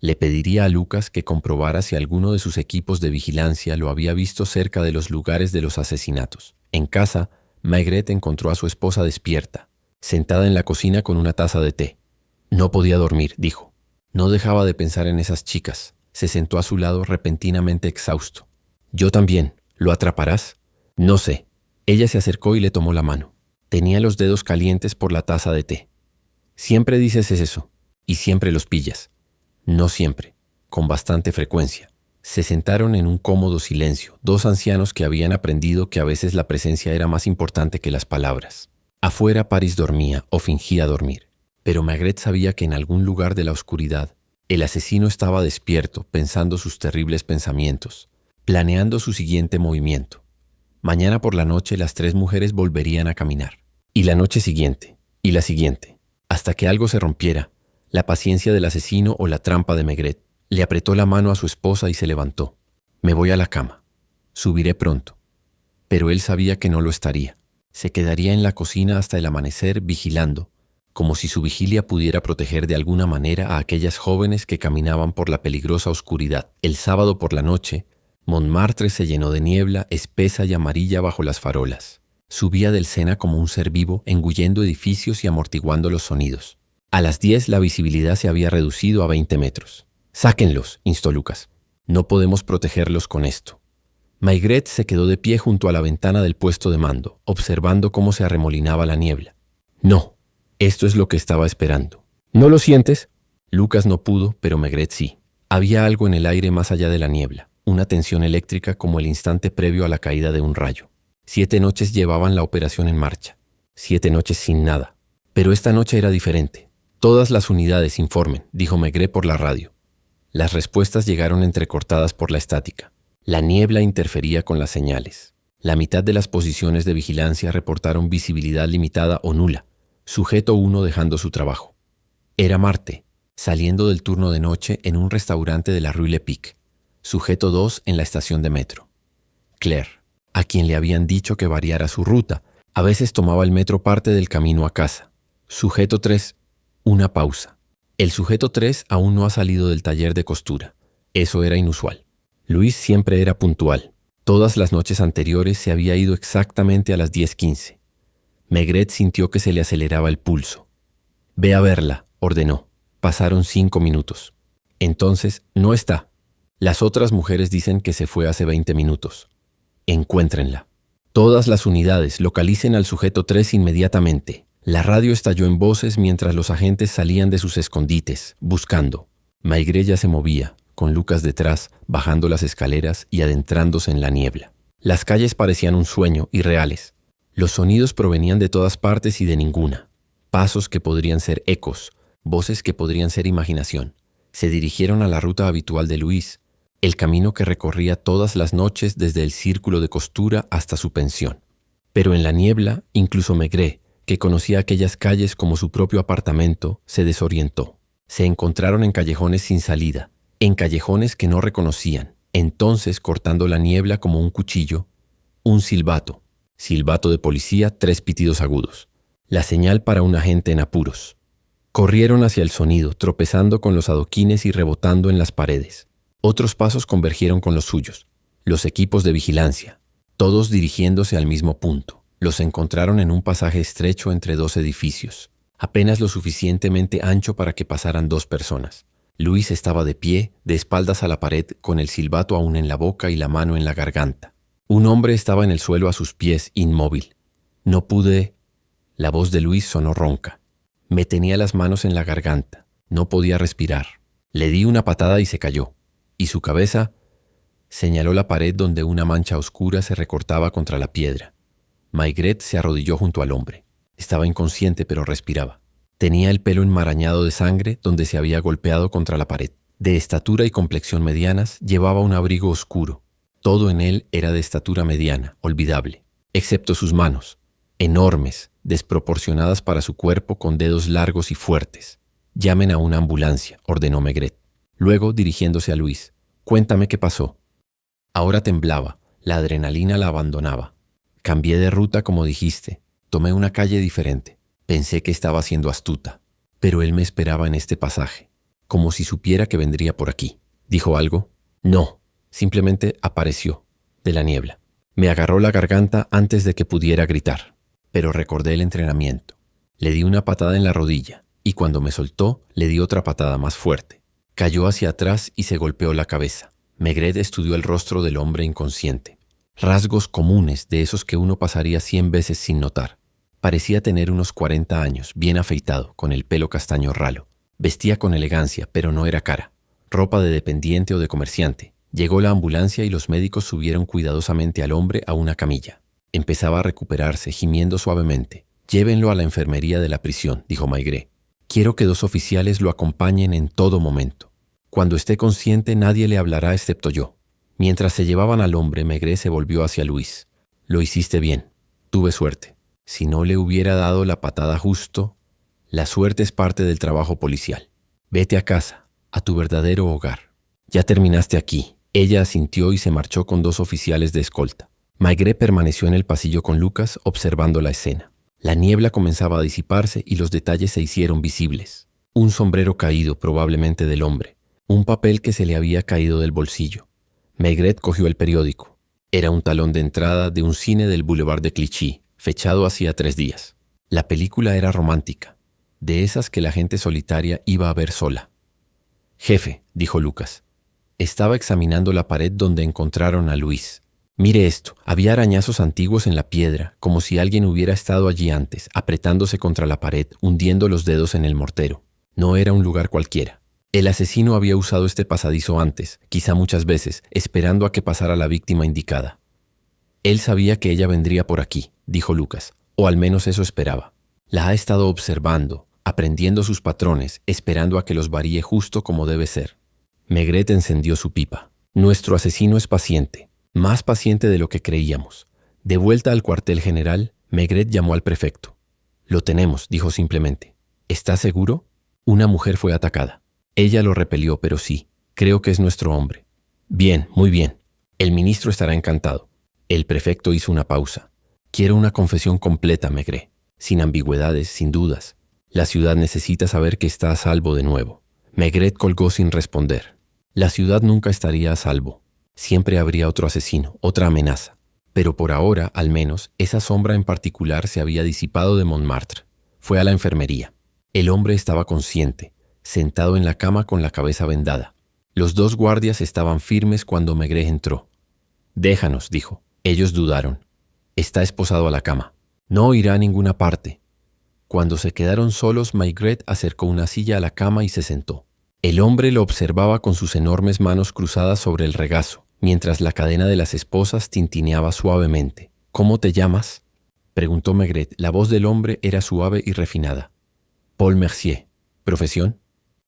Le pediría a Lucas que comprobara si alguno de sus equipos de vigilancia lo había visto cerca de los lugares de los asesinatos. En casa, Maigret encontró a su esposa despierta, sentada en la cocina con una taza de té. No podía dormir, dijo. No dejaba de pensar en esas chicas. Se sentó a su lado repentinamente exhausto. Yo también. ¿Lo atraparás? No sé. Ella se acercó y le tomó la mano. Tenía los dedos calientes por la taza de té. Siempre dices eso, y siempre los pillas. No siempre, con bastante frecuencia. Se sentaron en un cómodo silencio, dos ancianos que habían aprendido que a veces la presencia era más importante que las palabras. Afuera Paris dormía o fingía dormir, pero Maigret sabía que en algún lugar de la oscuridad el asesino estaba despierto, pensando sus terribles pensamientos, planeando su siguiente movimiento. Mañana por la noche las tres mujeres volverían a caminar. Y la noche siguiente, y la siguiente, hasta que algo se rompiera, la paciencia del asesino o la trampa de Maigret. Le apretó la mano a su esposa y se levantó. Me voy a la cama. Subiré pronto. Pero él sabía que no lo estaría. Se quedaría en la cocina hasta el amanecer vigilando, como si su vigilia pudiera proteger de alguna manera a aquellas jóvenes que caminaban por la peligrosa oscuridad. El sábado por la noche, Montmartre se llenó de niebla espesa y amarilla bajo las farolas. Subía del Sena como un ser vivo, engullendo edificios y amortiguando los sonidos. A las 10 la visibilidad se había reducido a 20 metros. «Sáquenlos», instó Lucas. «No podemos protegerlos con esto». Maigret se quedó de pie junto a la ventana del puesto de mando, observando cómo se arremolinaba la niebla. «No, esto es lo que estaba esperando». «¿No lo sientes?» Lucas no pudo, pero Maigret sí. Había algo en el aire más allá de la niebla, una tensión eléctrica como el instante previo a la caída de un rayo. 7 noches llevaban la operación en marcha. 7 noches sin nada. Pero esta noche era diferente. «Todas las unidades informen», dijo Maigret por la radio. Las respuestas llegaron entrecortadas por la estática. La niebla interfería con las señales. La mitad de las posiciones de vigilancia reportaron visibilidad limitada o nula, sujeto 1 dejando su trabajo. Era Marte, saliendo del turno de noche en un restaurante de la Rue Lepic, sujeto 2 en la estación de metro. Claire, a quien le habían dicho que variara su ruta, a veces tomaba el metro parte del camino a casa. Sujeto 3, una pausa. El sujeto 3 aún no ha salido del taller de costura. Eso era inusual. Luis siempre era puntual. Todas las noches anteriores se había ido exactamente a las 10:15. Maigret sintió que se le aceleraba el pulso. «Ve a verla», ordenó. Pasaron 5 minutos. «Entonces, no está. Las otras mujeres dicen que se fue hace 20 minutos. Encuéntrenla. Todas las unidades localicen al sujeto 3 inmediatamente». La radio estalló en voces mientras los agentes salían de sus escondites, buscando. Maigret ya se movía, con Lucas detrás, bajando las escaleras y adentrándose en la niebla. Las calles parecían un sueño, irreales. Los sonidos provenían de todas partes y de ninguna. Pasos que podrían ser ecos, voces que podrían ser imaginación. Se dirigieron a la ruta habitual de Luis, el camino que recorría todas las noches desde el círculo de costura hasta su pensión. Pero en la niebla, incluso Maigret, que conocía aquellas calles como su propio apartamento, se desorientó. Se encontraron en callejones sin salida, en callejones que no reconocían. Entonces, cortando la niebla como un cuchillo, un silbato. Silbato de policía, 3 pitidos agudos. La señal para un agente en apuros. Corrieron hacia el sonido, tropezando con los adoquines y rebotando en las paredes. Otros pasos convergieron con los suyos. Los equipos de vigilancia, todos dirigiéndose al mismo punto. Los encontraron en un pasaje estrecho entre 2 edificios, apenas lo suficientemente ancho para que pasaran 2 personas. Luis estaba de pie, de espaldas a la pared, con el silbato aún en la boca y la mano en la garganta. Un hombre estaba en el suelo a sus pies, inmóvil. «No pude...» La voz de Luis sonó ronca. Me tenía las manos en la garganta. No podía respirar. Le di una patada y se cayó. Y su cabeza... Señaló la pared donde una mancha oscura se recortaba contra la piedra. Maigret se arrodilló junto al hombre. Estaba inconsciente, pero respiraba. Tenía el pelo enmarañado de sangre donde se había golpeado contra la pared. De estatura y complexión medianas, llevaba un abrigo oscuro. Todo en él era de estatura mediana, olvidable, excepto sus manos, enormes, desproporcionadas para su cuerpo con dedos largos y fuertes. «Llamen a una ambulancia», ordenó Maigret. Luego, dirigiéndose a Luis, «Cuéntame qué pasó». Ahora temblaba, la adrenalina la abandonaba. «Cambié de ruta como dijiste, tomé una calle diferente. Pensé que estaba siendo astuta, pero él me esperaba en este pasaje. como si supiera que vendría por aquí. ¿Dijo algo? No, simplemente apareció, de la niebla. Me agarró la garganta antes de que pudiera gritar, pero recordé el entrenamiento. Le di una patada en la rodilla, y cuando me soltó, le di otra patada más fuerte. Cayó hacia atrás y se golpeó la cabeza. Maigret estudió el rostro del hombre inconsciente. Rasgos comunes de esos que uno pasaría 100 veces sin notar. Parecía tener unos 40 años, bien afeitado, con el pelo castaño ralo. Vestía con elegancia, pero no era cara. Ropa de dependiente o de comerciante. Llegó la ambulancia y los médicos subieron cuidadosamente al hombre a una camilla. Empezaba a recuperarse, gimiendo suavemente. «Llévenlo a la enfermería de la prisión», dijo Maigret. «Quiero que 2 oficiales lo acompañen en todo momento. Cuando esté consciente nadie le hablará excepto yo». Mientras se llevaban al hombre, Maigret se volvió hacia Luis. «Lo hiciste bien. Tuve suerte. Si no le hubiera dado la patada justo, la suerte es parte del trabajo policial. Vete a casa, a tu verdadero hogar. Ya terminaste aquí». Ella asintió y se marchó con 2 oficiales de escolta. Maigret permaneció en el pasillo con Lucas observando la escena. La niebla comenzaba a disiparse y los detalles se hicieron visibles. Un sombrero caído, probablemente del hombre. Un papel que se le había caído del bolsillo. Maigret cogió el periódico. Era un talón de entrada de un cine del Boulevard de Clichy, fechado hacía 3 días. La película era romántica, de esas que la gente solitaria iba a ver sola. «Jefe», dijo Lucas. Estaba examinando la pared donde encontraron a Luis. «Mire esto, había arañazos antiguos en la piedra, como si alguien hubiera estado allí antes, apretándose contra la pared, hundiendo los dedos en el mortero. No era un lugar cualquiera. El asesino había usado este pasadizo antes, quizá muchas veces, esperando a que pasara la víctima indicada. Él sabía que ella vendría por aquí», dijo Lucas, o al menos eso esperaba. La ha estado observando, aprendiendo sus patrones, esperando a que los varíe justo como debe ser. Maigret encendió su pipa. «Nuestro asesino es paciente, más paciente de lo que creíamos». De vuelta al cuartel general, Maigret llamó al prefecto. «Lo tenemos», dijo simplemente. «¿Está seguro?» Una mujer fue atacada. Ella lo repelió, pero sí, creo que es nuestro hombre. «Bien, muy bien. El ministro estará encantado». El prefecto hizo una pausa. «Quiero una confesión completa, Maigret, sin ambigüedades, sin dudas. La ciudad necesita saber que está a salvo de nuevo». Maigret colgó sin responder. La ciudad nunca estaría a salvo. Siempre habría otro asesino, otra amenaza. Pero por ahora, al menos, esa sombra en particular se había disipado de Montmartre. Fue a la enfermería. El hombre estaba consciente, sentado en la cama con la cabeza vendada. Los 2 guardias estaban firmes cuando Maigret entró. «Déjanos», dijo. Ellos dudaron. «Está esposado a la cama. No irá a ninguna parte». Cuando se quedaron solos, Maigret acercó una silla a la cama y se sentó. El hombre lo observaba con sus enormes manos cruzadas sobre el regazo, mientras la cadena de las esposas tintineaba suavemente. «¿Cómo te llamas?», preguntó Maigret. La voz del hombre era suave y refinada. «Paul Mercier». «¿Profesión?».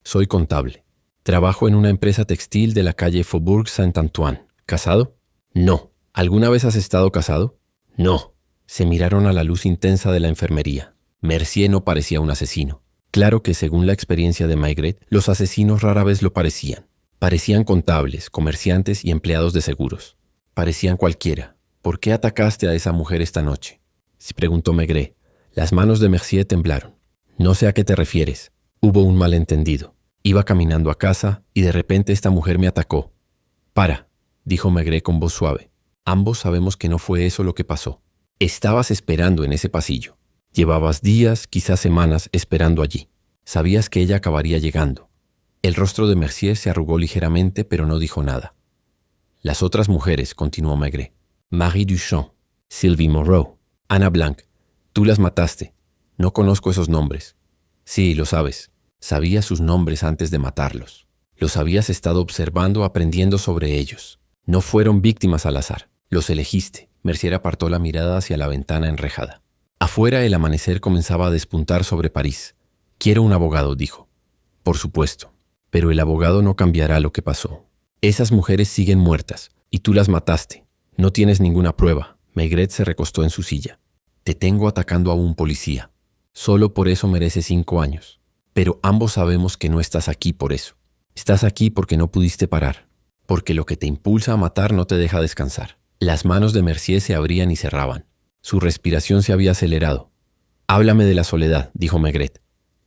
«Soy contable. Trabajo en una empresa textil de la calle Faubourg Saint-Antoine». «¿Casado?». «No». «¿Alguna vez has estado casado?». «No». Se miraron a la luz intensa de la enfermería. Mercier no parecía un asesino. Claro que, según la experiencia de Maigret, los asesinos rara vez lo parecían. Parecían contables, comerciantes y empleados de seguros. Parecían cualquiera. «¿Por qué atacaste a esa mujer esta noche?», se preguntó Maigret. Las manos de Mercier temblaron. «No sé a qué te refieres. Hubo un malentendido. Iba caminando a casa y de repente esta mujer me atacó». «Para», dijo Maigret con voz suave. «Ambos sabemos que no fue eso lo que pasó. Estabas esperando en ese pasillo. Llevabas días, quizás semanas, esperando allí. Sabías que ella acabaría llegando». El rostro de Mercier se arrugó ligeramente, pero no dijo nada. «Las otras mujeres», continuó Maigret. «Marie Duchamp, Sylvie Moreau, Anna Blanc. Tú las mataste. No conozco esos nombres». «Sí, lo sabes. Sabías sus nombres antes de matarlos. Los habías estado observando, aprendiendo sobre ellos. No fueron víctimas al azar. Los elegiste». Mercier apartó la mirada hacia la ventana enrejada. Afuera el amanecer comenzaba a despuntar sobre París. «Quiero un abogado», dijo. «Por supuesto. Pero el abogado no cambiará lo que pasó. Esas mujeres siguen muertas, y tú las mataste. No tienes ninguna prueba». Maigret se recostó en su silla. «Te tengo atacando a un policía. Solo por eso mereces 5 años. Pero ambos sabemos que no estás aquí por eso. Estás aquí porque no pudiste parar. Porque lo que te impulsa a matar no te deja descansar». Las manos de Mercier se abrían y cerraban. Su respiración se había acelerado. «Háblame de la soledad», dijo Maigret.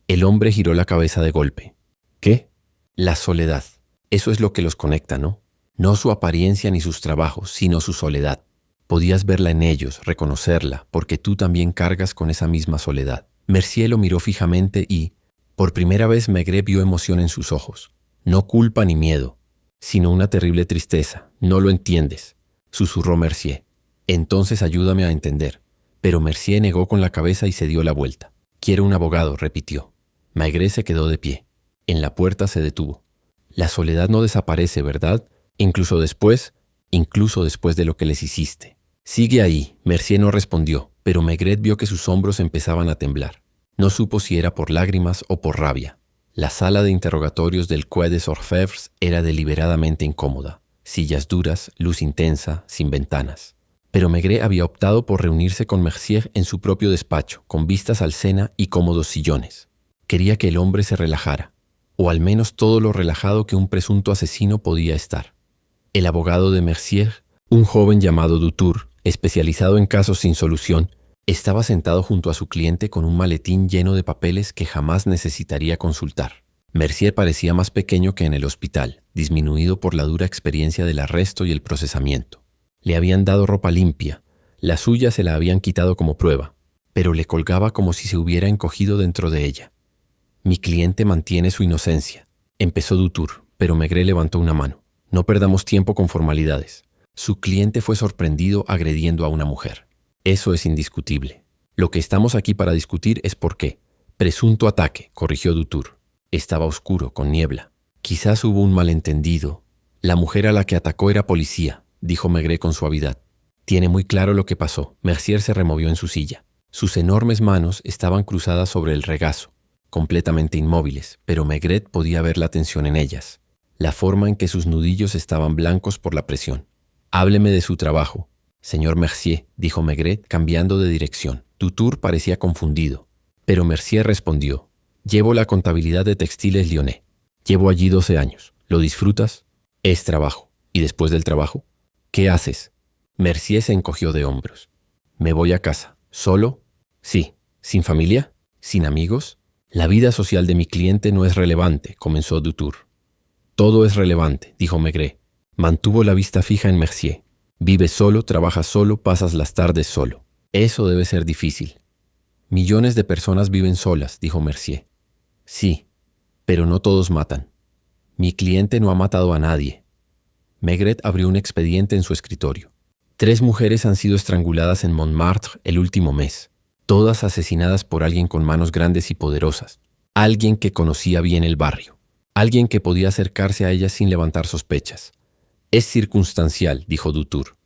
El hombre giró la cabeza de golpe. «¿Qué?». La soledad. Eso es lo que los conecta, ¿no? No su apariencia ni sus trabajos, sino su soledad. Podías verla en ellos, reconocerla, porque tú también cargas con esa misma soledad. Mercier lo miró fijamente y, por primera vez, Maigret vio emoción en sus ojos. No culpa ni miedo, sino una terrible tristeza. No lo entiendes, susurró Mercier. Entonces ayúdame a entender. Pero Mercier negó con la cabeza y se dio la vuelta. Quiero un abogado, repitió. Maigret se quedó de pie. En la puerta se detuvo. La soledad no desaparece, ¿verdad? Incluso después de lo que les hiciste. Sigue ahí. Mercier no respondió, pero Maigret vio que sus hombros empezaban a temblar. No supo si era por lágrimas o por rabia. La sala de interrogatorios del Quai des Orfèvres era deliberadamente incómoda. Sillas duras, luz intensa, sin ventanas. Pero Maigret había optado por reunirse con Mercier en su propio despacho, con vistas al Sena y cómodos sillones. Quería que el hombre se relajara, o al menos todo lo relajado que un presunto asesino podía estar. El abogado de Mercier, un joven llamado Dutour, especializado en casos sin solución, estaba sentado junto a su cliente con un maletín lleno de papeles que jamás necesitaría consultar. Mercier parecía más pequeño que en el hospital, disminuido por la dura experiencia del arresto y el procesamiento. Le habían dado ropa limpia, la suya se la habían quitado como prueba, pero le colgaba como si se hubiera encogido dentro de ella. Mi cliente mantiene su inocencia, empezó Dutour, pero Maigret levantó una mano. No perdamos tiempo con formalidades. Su cliente fue sorprendido agrediendo a una mujer. Eso es indiscutible. Lo que estamos aquí para discutir es por qué. Presunto ataque, corrigió Dutour. Estaba oscuro, con niebla. Quizás hubo un malentendido. La mujer a la que atacó era policía, dijo Maigret con suavidad. Tiene muy claro lo que pasó. Mercier se removió en su silla. Sus enormes manos estaban cruzadas sobre el regazo, completamente inmóviles, pero Maigret podía ver la tensión en ellas, la forma en que sus nudillos estaban blancos por la presión. Hábleme de su trabajo. Señor Mercier, dijo Maigret, cambiando de dirección. Dutour parecía confundido, pero Mercier respondió. Llevo la contabilidad de Textiles Lyonnais. Llevo allí 12 años. ¿Lo disfrutas? Es trabajo. ¿Y después del trabajo? ¿Qué haces? Mercier se encogió de hombros. Me voy a casa. ¿Solo? Sí. ¿Sin familia? ¿Sin amigos? La vida social de mi cliente no es relevante, comenzó Dutour. Todo es relevante, dijo Maigret. Mantuvo la vista fija en Mercier. Vives solo, trabajas solo, pasas las tardes solo. Eso debe ser difícil. Millones de personas viven solas, dijo Mercier. Sí, pero no todos matan. Mi cliente no ha matado a nadie. Maigret abrió un expediente en su escritorio. 3 mujeres han sido estranguladas en Montmartre el último mes, todas asesinadas por alguien con manos grandes y poderosas, alguien que conocía bien el barrio, alguien que podía acercarse a ellas sin levantar sospechas. Es circunstancial, dijo Dutour.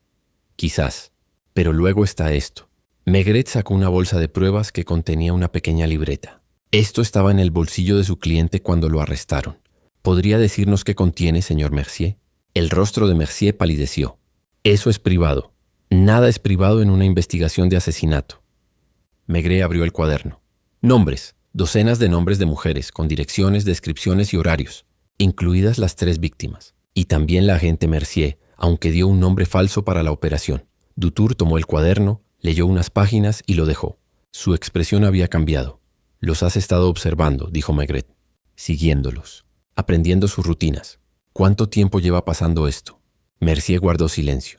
Quizás, pero luego está esto. Maigret sacó una bolsa de pruebas que contenía una pequeña libreta. Esto estaba en el bolsillo de su cliente cuando lo arrestaron. ¿Podría decirnos qué contiene, señor Mercier? El rostro de Mercier palideció. Eso es privado. Nada es privado en una investigación de asesinato. Maigret abrió el cuaderno. Nombres. Docenas de nombres de mujeres, con direcciones, descripciones y horarios, incluidas las 3 víctimas. Y también la agente Mercier, aunque dio un nombre falso para la operación. Dutour tomó el cuaderno, leyó unas páginas y lo dejó. Su expresión había cambiado. Los has estado observando, dijo Maigret. Siguiéndolos. Aprendiendo sus rutinas. ¿Cuánto tiempo lleva pasando esto? Mercier guardó silencio.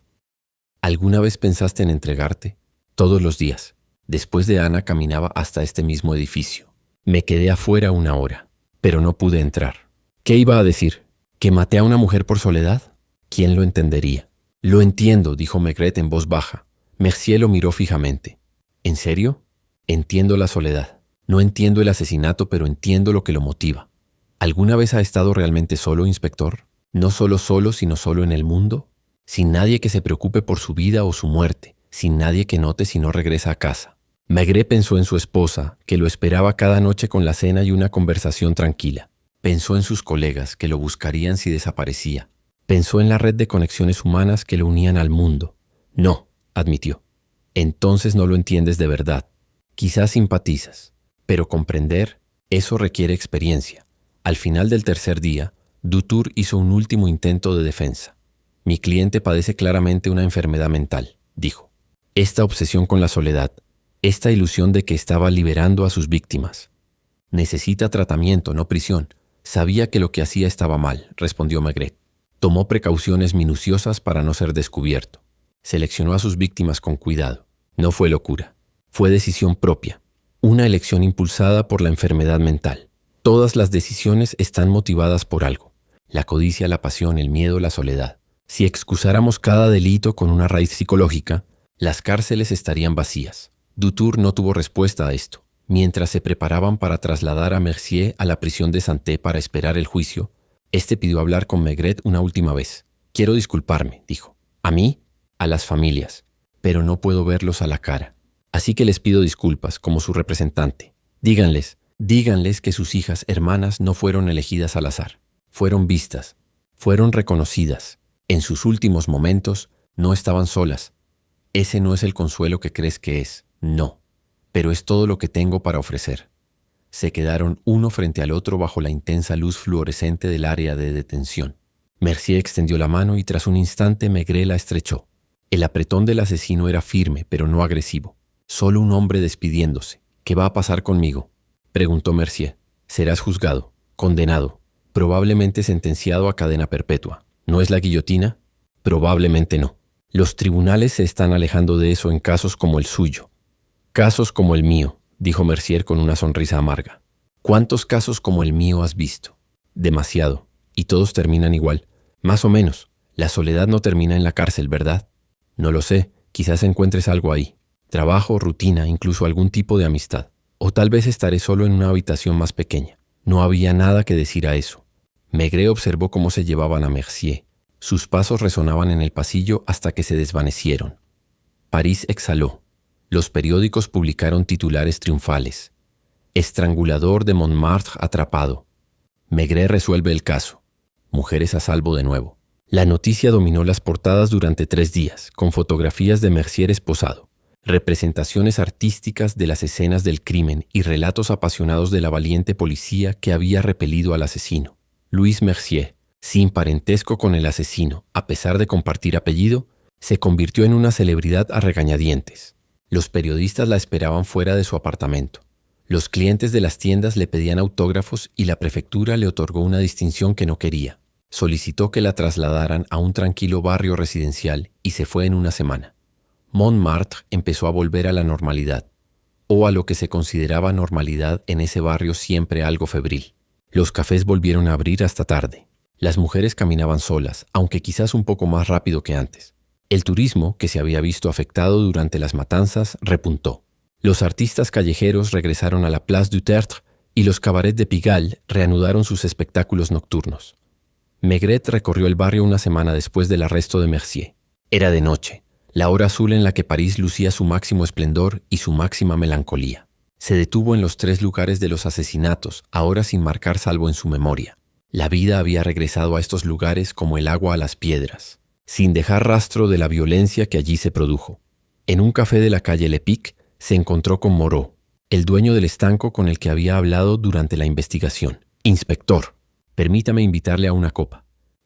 ¿Alguna vez pensaste en entregarte? Todos los días. Después de Ana caminaba hasta este mismo edificio. Me quedé afuera 1 hora, pero no pude entrar. ¿Qué iba a decir? ¿Que maté a una mujer por soledad? ¿Quién lo entendería? Lo entiendo, dijo Maigret en voz baja. Mercier lo miró fijamente. ¿En serio? Entiendo la soledad. No entiendo el asesinato, pero entiendo lo que lo motiva. ¿Alguna vez ha estado realmente solo, inspector? No solo solo, sino solo en el mundo. Sin nadie que se preocupe por su vida o su muerte. Sin nadie que note si no regresa a casa. Maigret pensó en su esposa, que lo esperaba cada noche con la cena y una conversación tranquila. Pensó en sus colegas, que lo buscarían si desaparecía. Pensó en la red de conexiones humanas que lo unían al mundo. No, admitió. Entonces no lo entiendes de verdad. Quizás simpatizas, pero comprender, eso requiere experiencia. Al final del tercer día, Dutour hizo un último intento de defensa. Mi cliente padece claramente una enfermedad mental, dijo. Esta obsesión con la soledad, esta ilusión de que estaba liberando a sus víctimas. Necesita tratamiento, no prisión. Sabía que lo que hacía estaba mal, respondió Maigret. Tomó precauciones minuciosas para no ser descubierto. Seleccionó a sus víctimas con cuidado. No fue locura. Fue decisión propia. Una elección impulsada por la enfermedad mental. Todas las decisiones están motivadas por algo. La codicia, la pasión, el miedo, la soledad. Si excusáramos cada delito con una raíz psicológica, las cárceles estarían vacías. Dutour no tuvo respuesta a esto. Mientras se preparaban para trasladar a Mercier a la prisión de Santé para esperar el juicio, este pidió hablar con Maigret una última vez. «Quiero disculparme», dijo. «¿A mí?» «A las familias. Pero no puedo verlos a la cara. Así que les pido disculpas como su representante. Díganles que sus hijas hermanas no fueron elegidas al azar. Fueron vistas. Fueron reconocidas. En sus últimos momentos no estaban solas. Ese no es el consuelo que crees que es. No. Pero es todo lo que tengo para ofrecer». Se quedaron uno frente al otro bajo la intensa luz fluorescente del área de detención. Mercier extendió la mano y tras un instante Maigret la estrechó. El apretón del asesino era firme, pero no agresivo. Solo un hombre despidiéndose. «¿Qué va a pasar conmigo?», preguntó Mercier. «Serás juzgado, condenado, probablemente sentenciado a cadena perpetua. ¿No es la guillotina?». «Probablemente no. Los tribunales se están alejando de eso en casos como el suyo». «Casos como el mío», dijo Mercier con una sonrisa amarga. «¿Cuántos casos como el mío has visto?». «Demasiado. Y todos terminan igual. Más o menos. La soledad no termina en la cárcel, ¿verdad?». «No lo sé. Quizás encuentres algo ahí. Trabajo, rutina, incluso algún tipo de amistad. O tal vez estaré solo en una habitación más pequeña». No había nada que decir a eso. Maigret observó cómo se llevaban a Mercier. Sus pasos resonaban en el pasillo hasta que se desvanecieron. París exhaló. Los periódicos publicaron titulares triunfales. «Estrangulador de Montmartre atrapado. Maigret resuelve el caso. Mujeres a salvo de nuevo». La noticia dominó las portadas durante 3 días, con fotografías de Mercier esposado, representaciones artísticas de las escenas del crimen y relatos apasionados de la valiente policía que había repelido al asesino. Louis Mercier, sin parentesco con el asesino, a pesar de compartir apellido, se convirtió en una celebridad a regañadientes. Los periodistas la esperaban fuera de su apartamento. Los clientes de las tiendas le pedían autógrafos y la prefectura le otorgó una distinción que no quería. Solicitó que la trasladaran a un tranquilo barrio residencial y se fue en una semana. Montmartre empezó a volver a la normalidad, o a lo que se consideraba normalidad en ese barrio siempre algo febril. Los cafés volvieron a abrir hasta tarde. Las mujeres caminaban solas, aunque quizás un poco más rápido que antes. El turismo, que se había visto afectado durante las matanzas, repuntó. Los artistas callejeros regresaron a la Place du Tertre y los cabarets de Pigalle reanudaron sus espectáculos nocturnos. Maigret recorrió el barrio una semana después del arresto de Mercier. Era de noche, la hora azul en la que París lucía su máximo esplendor y su máxima melancolía. Se detuvo en los 3 lugares de los asesinatos, ahora sin marcar salvo en su memoria. La vida había regresado a estos lugares como el agua a las piedras, sin dejar rastro de la violencia que allí se produjo. En un café de la calle Lepic se encontró con Moreau, el dueño del estanco con el que había hablado durante la investigación. «Inspector, permítame invitarle a una copa».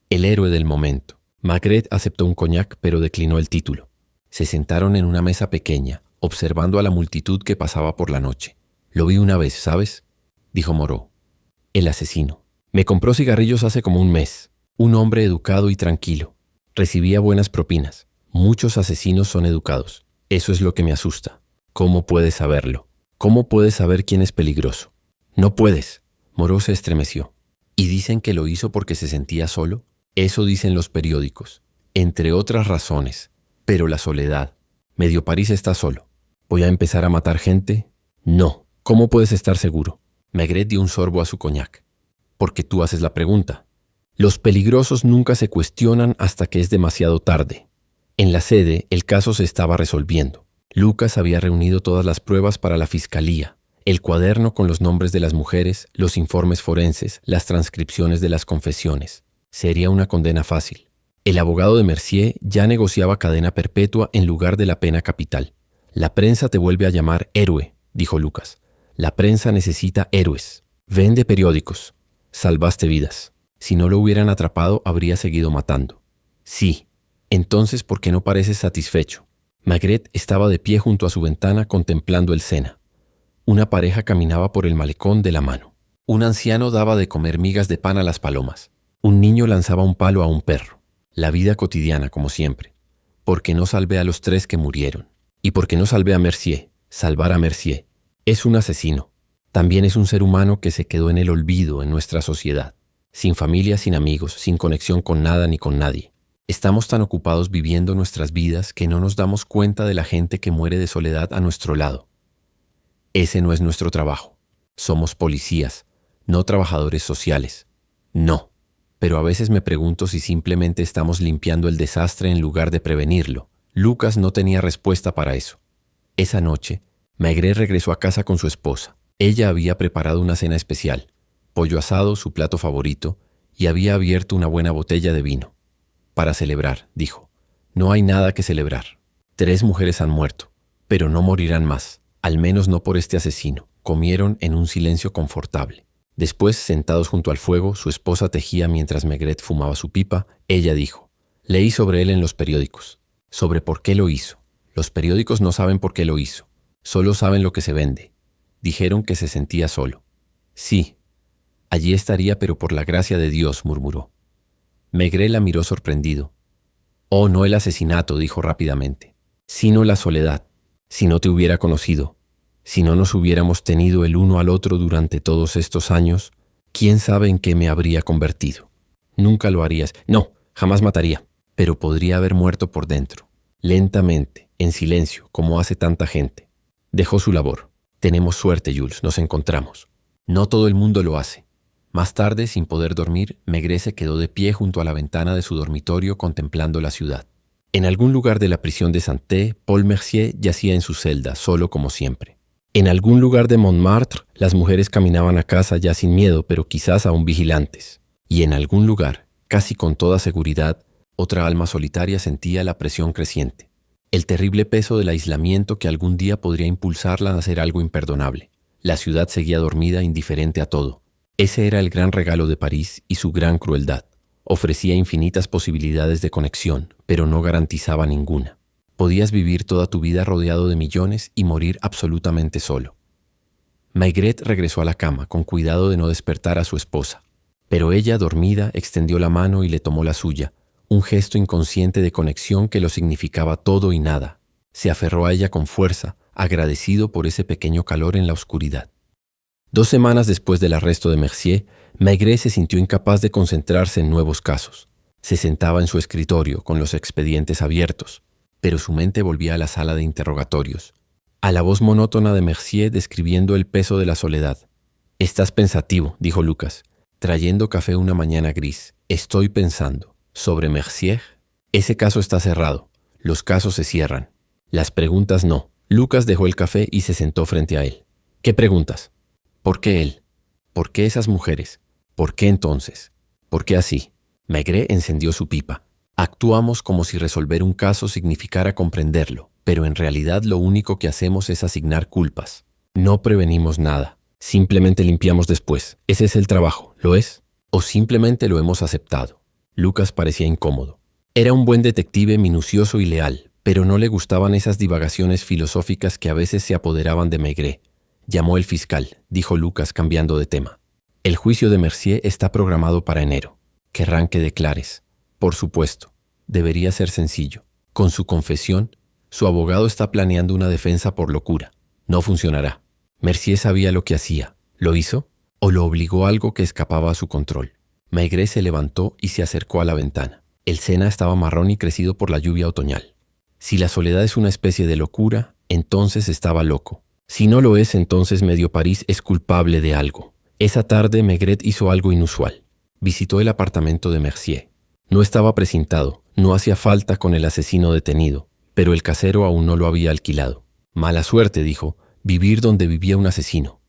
El héroe del momento. Maigret aceptó un coñac, pero declinó el título. Se sentaron en una mesa pequeña, observando a la multitud que pasaba por la noche. «Lo vi una vez, ¿sabes?», dijo Moreau. «El asesino. Me compró cigarrillos hace como un mes. Un hombre educado y tranquilo. Recibía buenas propinas. Muchos asesinos son educados. Eso es lo que me asusta». «¿Cómo puedes saberlo? ¿Cómo puedes saber quién es peligroso?». «No puedes». Moreau se estremeció. «¿Y dicen que lo hizo porque se sentía solo?». «Eso dicen los periódicos, entre otras razones. Pero la soledad. Medio París está solo. ¿Voy a empezar a matar gente?». «No». «¿Cómo puedes estar seguro?». Maigret dio un sorbo a su coñac. «Porque tú haces la pregunta. Los peligrosos nunca se cuestionan hasta que es demasiado tarde». En la sede, el caso se estaba resolviendo. Lucas había reunido todas las pruebas para la fiscalía, el cuaderno con los nombres de las mujeres, los informes forenses, las transcripciones de las confesiones. Sería una condena fácil. El abogado de Mercier ya negociaba cadena perpetua en lugar de la pena capital. «La prensa te vuelve a llamar héroe», dijo Lucas. «La prensa necesita héroes. Vende periódicos. Salvaste vidas. Si no lo hubieran atrapado, habría seguido matando». «Sí». «Entonces, ¿por qué no pareces satisfecho?». Maigret estaba de pie junto a su ventana contemplando el Sena. Una pareja caminaba por el malecón de la mano. Un anciano daba de comer migas de pan a las palomas. Un niño lanzaba un palo a un perro. La vida cotidiana, como siempre. Porque no salvé a los 3 que murieron. Y porque no salvé a Mercier. Salvar a Mercier. Es un asesino. También es un ser humano que se quedó en el olvido en nuestra sociedad. Sin familia, sin amigos, sin conexión con nada ni con nadie. Estamos tan ocupados viviendo nuestras vidas que no nos damos cuenta de la gente que muere de soledad a nuestro lado. Ese no es nuestro trabajo. Somos policías, no trabajadores sociales. No. Pero a veces me pregunto si simplemente estamos limpiando el desastre en lugar de prevenirlo. Lucas no tenía respuesta para eso. Esa noche, Maigret regresó a casa con su esposa. Ella había preparado una cena especial, pollo asado, su plato favorito, y había abierto una buena botella de vino. Para celebrar, dijo. No hay nada que celebrar. 3 mujeres han muerto, pero no morirán más, al menos no por este asesino. Comieron en un silencio confortable. Después, sentados junto al fuego, su esposa tejía mientras Maigret fumaba su pipa. Ella dijo, leí sobre él en los periódicos, sobre por qué lo hizo. Los periódicos no saben por qué lo hizo, solo saben lo que se vende. Dijeron que se sentía solo. Sí, allí estaría, pero por la gracia de Dios, murmuró. Maigret la miró sorprendido. Oh, no el asesinato, dijo rápidamente, sino la soledad. Si no te hubiera conocido, si no nos hubiéramos tenido el uno al otro durante todos estos años, ¿quién sabe en qué me habría convertido? Nunca lo harías. No, jamás mataría, pero podría haber muerto por dentro, lentamente, en silencio, como hace tanta gente. Dejó su labor. Tenemos suerte, Jules, nos encontramos. No todo el mundo lo hace. Más tarde, sin poder dormir, Maigret se quedó de pie junto a la ventana de su dormitorio contemplando la ciudad. En algún lugar de la prisión de Santé, Paul Mercier yacía en su celda, solo como siempre. En algún lugar de Montmartre, las mujeres caminaban a casa ya sin miedo, pero quizás aún vigilantes. Y en algún lugar, casi con toda seguridad, otra alma solitaria sentía la presión creciente. El terrible peso del aislamiento que algún día podría impulsarla a hacer algo imperdonable. La ciudad seguía dormida, indiferente a todo. Ese era el gran regalo de París y su gran crueldad. Ofrecía infinitas posibilidades de conexión, pero no garantizaba ninguna. Podías vivir toda tu vida rodeado de millones y morir absolutamente solo. Maigret regresó a la cama, con cuidado de no despertar a su esposa. Pero ella, dormida, extendió la mano y le tomó la suya, un gesto inconsciente de conexión que lo significaba todo y nada. Se aferró a ella con fuerza, agradecido por ese pequeño calor en la oscuridad. 2 semanas después del arresto de Mercier, Maigret se sintió incapaz de concentrarse en nuevos casos. Se sentaba en su escritorio, con los expedientes abiertos, pero su mente volvía a la sala de interrogatorios, a la voz monótona de Mercier describiendo el peso de la soledad. «Estás pensativo», dijo Lucas, trayendo café una mañana gris. «Estoy pensando. ¿Sobre Mercier? Ese caso está cerrado. Los casos se cierran. Las preguntas no». Lucas dejó el café y se sentó frente a él. «¿Qué preguntas? ¿Por qué él? ¿Por qué esas mujeres? ¿Por qué entonces? ¿Por qué así?» Maigret encendió su pipa. Actuamos como si resolver un caso significara comprenderlo, pero en realidad lo único que hacemos es asignar culpas. No prevenimos nada, simplemente limpiamos después. Ese es el trabajo, ¿lo es? ¿O simplemente lo hemos aceptado? Lucas parecía incómodo. Era un buen detective minucioso y leal, pero no le gustaban esas divagaciones filosóficas que a veces se apoderaban de Maigret. Llamó el fiscal, dijo Lucas cambiando de tema. El juicio de Mercier está programado para enero. Querrán que declares. Por supuesto, debería ser sencillo. Con su confesión, su abogado está planeando una defensa por locura. No funcionará. Mercier sabía lo que hacía. ¿Lo hizo? ¿O lo obligó a algo que escapaba a su control? Maigret se levantó y se acercó a la ventana. El Sena estaba marrón y crecido por la lluvia otoñal. Si la soledad es una especie de locura, entonces estaba loco. Si no lo es, entonces medio París es culpable de algo. Esa tarde Maigret hizo algo inusual. Visitó el apartamento de Mercier. No estaba precintado, no hacía falta con el asesino detenido, pero el casero aún no lo había alquilado. Mala suerte, dijo, vivir donde vivía un asesino.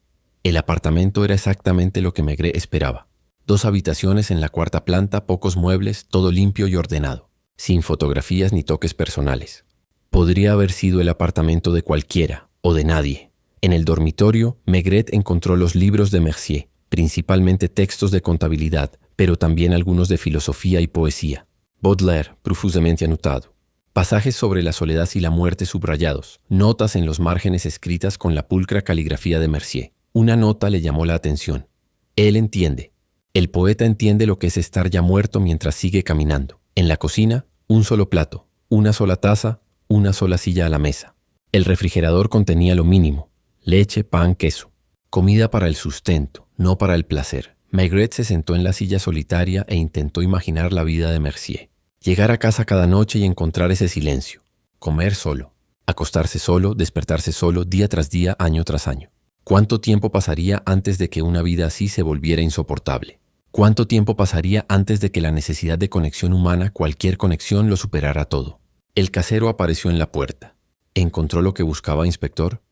El apartamento era exactamente lo que Maigret esperaba. 2 habitaciones en la 4ª planta, pocos muebles, todo limpio y ordenado, sin fotografías ni toques personales. Podría haber sido el apartamento de cualquiera o de nadie. En el dormitorio, Maigret encontró los libros de Mercier, principalmente textos de contabilidad, pero también algunos de filosofía y poesía. Baudelaire, profusamente anotado. Pasajes sobre la soledad y la muerte subrayados. Notas en los márgenes escritas con la pulcra caligrafía de Mercier. Una nota le llamó la atención. Él entiende. El poeta entiende lo que es estar ya muerto mientras sigue caminando. En la cocina, un solo plato, una sola taza, una sola silla a la mesa. El refrigerador contenía lo mínimo: leche, pan, queso. Comida para el sustento, no para el placer. Maigret se sentó en la silla solitaria e intentó imaginar la vida de Mercier. Llegar a casa cada noche y encontrar ese silencio. Comer solo. Acostarse solo, despertarse solo, día tras día, año tras año. ¿Cuánto tiempo pasaría antes de que una vida así se volviera insoportable? ¿Cuánto tiempo pasaría antes de que la necesidad de conexión humana, cualquier conexión, lo superara todo? El casero apareció en la puerta. ¿Encontró lo que buscaba, inspector?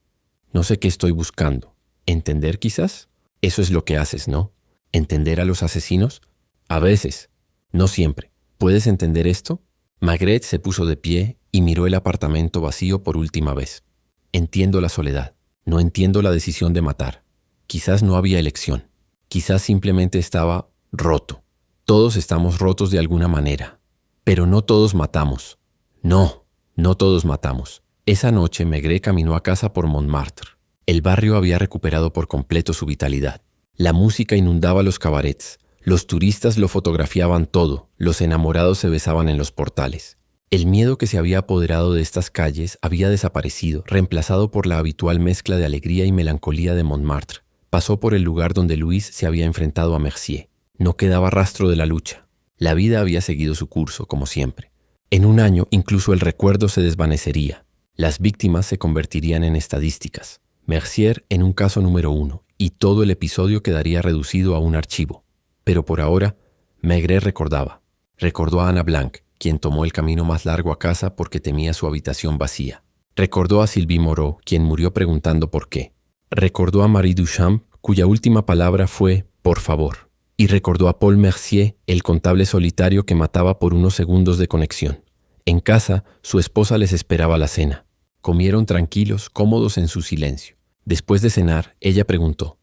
No sé qué estoy buscando. ¿Entender, quizás? Eso es lo que haces, ¿no? ¿Entender a los asesinos? A veces. No siempre. ¿Puedes entender esto? Maigret se puso de pie y miró el apartamento vacío por última vez. Entiendo la soledad. No entiendo la decisión de matar. Quizás no había elección. Quizás simplemente estaba roto. Todos estamos rotos de alguna manera. Pero no todos matamos. No, no todos matamos. Esa noche Maigret caminó a casa por Montmartre. El barrio había recuperado por completo su vitalidad. La música inundaba los cabarets. Los turistas lo fotografiaban todo. Los enamorados se besaban en los portales. El miedo que se había apoderado de estas calles había desaparecido, reemplazado por la habitual mezcla de alegría y melancolía de Montmartre. Pasó por el lugar donde Louis se había enfrentado a Mercier. No quedaba rastro de la lucha. La vida había seguido su curso, como siempre. En un año, incluso el recuerdo se desvanecería. Las víctimas se convertirían en estadísticas. Mercier en un caso número 1, y todo el episodio quedaría reducido a un archivo. Pero por ahora, Maigret recordaba. Recordó a Ana Blanc, quien tomó el camino más largo a casa porque temía su habitación vacía. Recordó a Sylvie Moreau, quien murió preguntando por qué. Recordó a Marie Duchamp, cuya última palabra fue «por favor». Y recordó a Paul Mercier, el contable solitario que mataba por unos segundos de conexión. En casa, su esposa les esperaba la cena. Comieron tranquilos, cómodos en su silencio. Después de cenar, ella preguntó: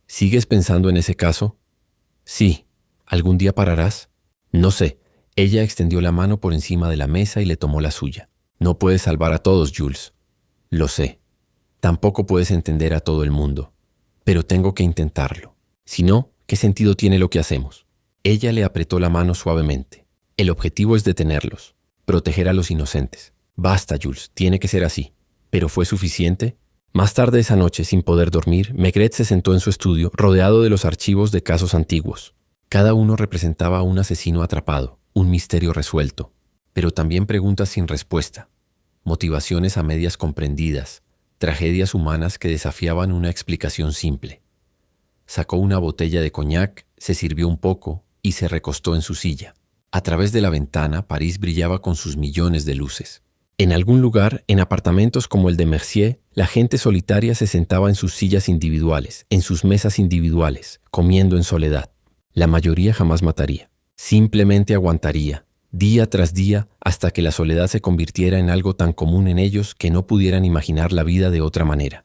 «¿Sigues pensando en ese caso?» «Sí. ¿Algún día pararás?» «No sé». Ella extendió la mano por encima de la mesa y le tomó la suya. «No puedes salvar a todos, Jules». «Lo sé. Tampoco puedes entender a todo el mundo. Pero tengo que intentarlo. Si no, ¿qué sentido tiene lo que hacemos?» Ella le apretó la mano suavemente. «El objetivo es detenerlos, proteger a los inocentes. Basta, Jules, tiene que ser así». ¿Pero fue suficiente? Más tarde esa noche, sin poder dormir, Maigret se sentó en su estudio, rodeado de los archivos de casos antiguos. Cada uno representaba a un asesino atrapado, un misterio resuelto, pero también preguntas sin respuesta, motivaciones a medias comprendidas, tragedias humanas que desafiaban una explicación simple. Sacó una botella de coñac, se sirvió un poco y se recostó en su silla. A través de la ventana, París brillaba con sus millones de luces. En algún lugar, en apartamentos como el de Mercier, la gente solitaria se sentaba en sus sillas individuales, en sus mesas individuales, comiendo en soledad. La mayoría jamás mataría. Simplemente aguantaría, día tras día, hasta que la soledad se convirtiera en algo tan común en ellos que no pudieran imaginar la vida de otra manera.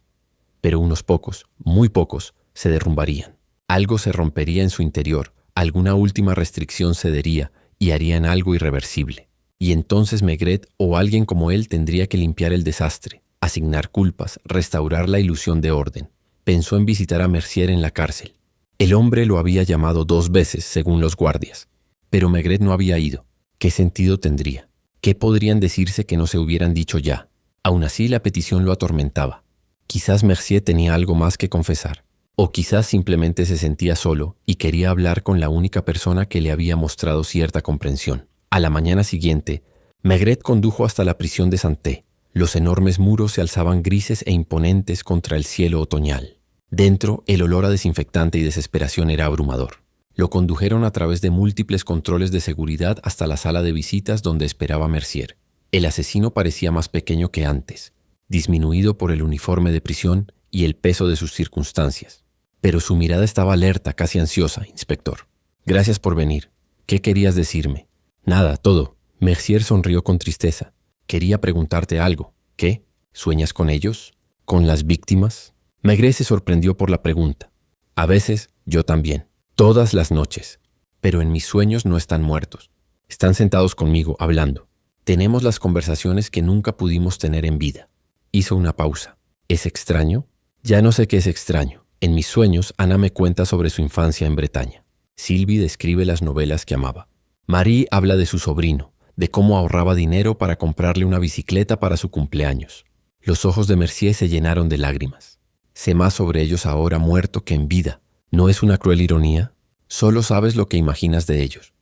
Pero unos pocos, muy pocos, se derrumbarían. Algo se rompería en su interior, alguna última restricción cedería y harían algo irreversible. Y entonces Maigret o alguien como él tendría que limpiar el desastre, asignar culpas, restaurar la ilusión de orden. Pensó en visitar a Mercier en la cárcel. El hombre lo había llamado 2 veces, según los guardias. Pero Maigret no había ido. ¿Qué sentido tendría? ¿Qué podrían decirse que no se hubieran dicho ya? Aún así, la petición lo atormentaba. Quizás Mercier tenía algo más que confesar. O quizás simplemente se sentía solo y quería hablar con la única persona que le había mostrado cierta comprensión. A la mañana siguiente, Maigret condujo hasta la prisión de Santé. Los enormes muros se alzaban grises e imponentes contra el cielo otoñal. Dentro, el olor a desinfectante y desesperación era abrumador. Lo condujeron a través de múltiples controles de seguridad hasta la sala de visitas donde esperaba Mercier. El asesino parecía más pequeño que antes, disminuido por el uniforme de prisión y el peso de sus circunstancias. Pero su mirada estaba alerta, casi ansiosa, inspector. «Gracias por venir. ¿Qué querías decirme?» «Nada, todo». Mercier sonrió con tristeza. «Quería preguntarte algo». «¿Qué? ¿Sueñas con ellos? ¿Con las víctimas?» Maigret se sorprendió por la pregunta. «A veces, yo también. Todas las noches. Pero en mis sueños no están muertos. Están sentados conmigo, hablando. Tenemos las conversaciones que nunca pudimos tener en vida». Hizo una pausa. «¿Es extraño?» «Ya no sé qué es extraño. En mis sueños, Ana me cuenta sobre su infancia en Bretaña. Sylvie describe las novelas que amaba. Marie habla de su sobrino, de cómo ahorraba dinero para comprarle una bicicleta para su cumpleaños. Los ojos de Mercier se llenaron de lágrimas. Sé más sobre ellos ahora muerto que en vida. ¿No es una cruel ironía? Solo sabes lo que imaginas de ellos.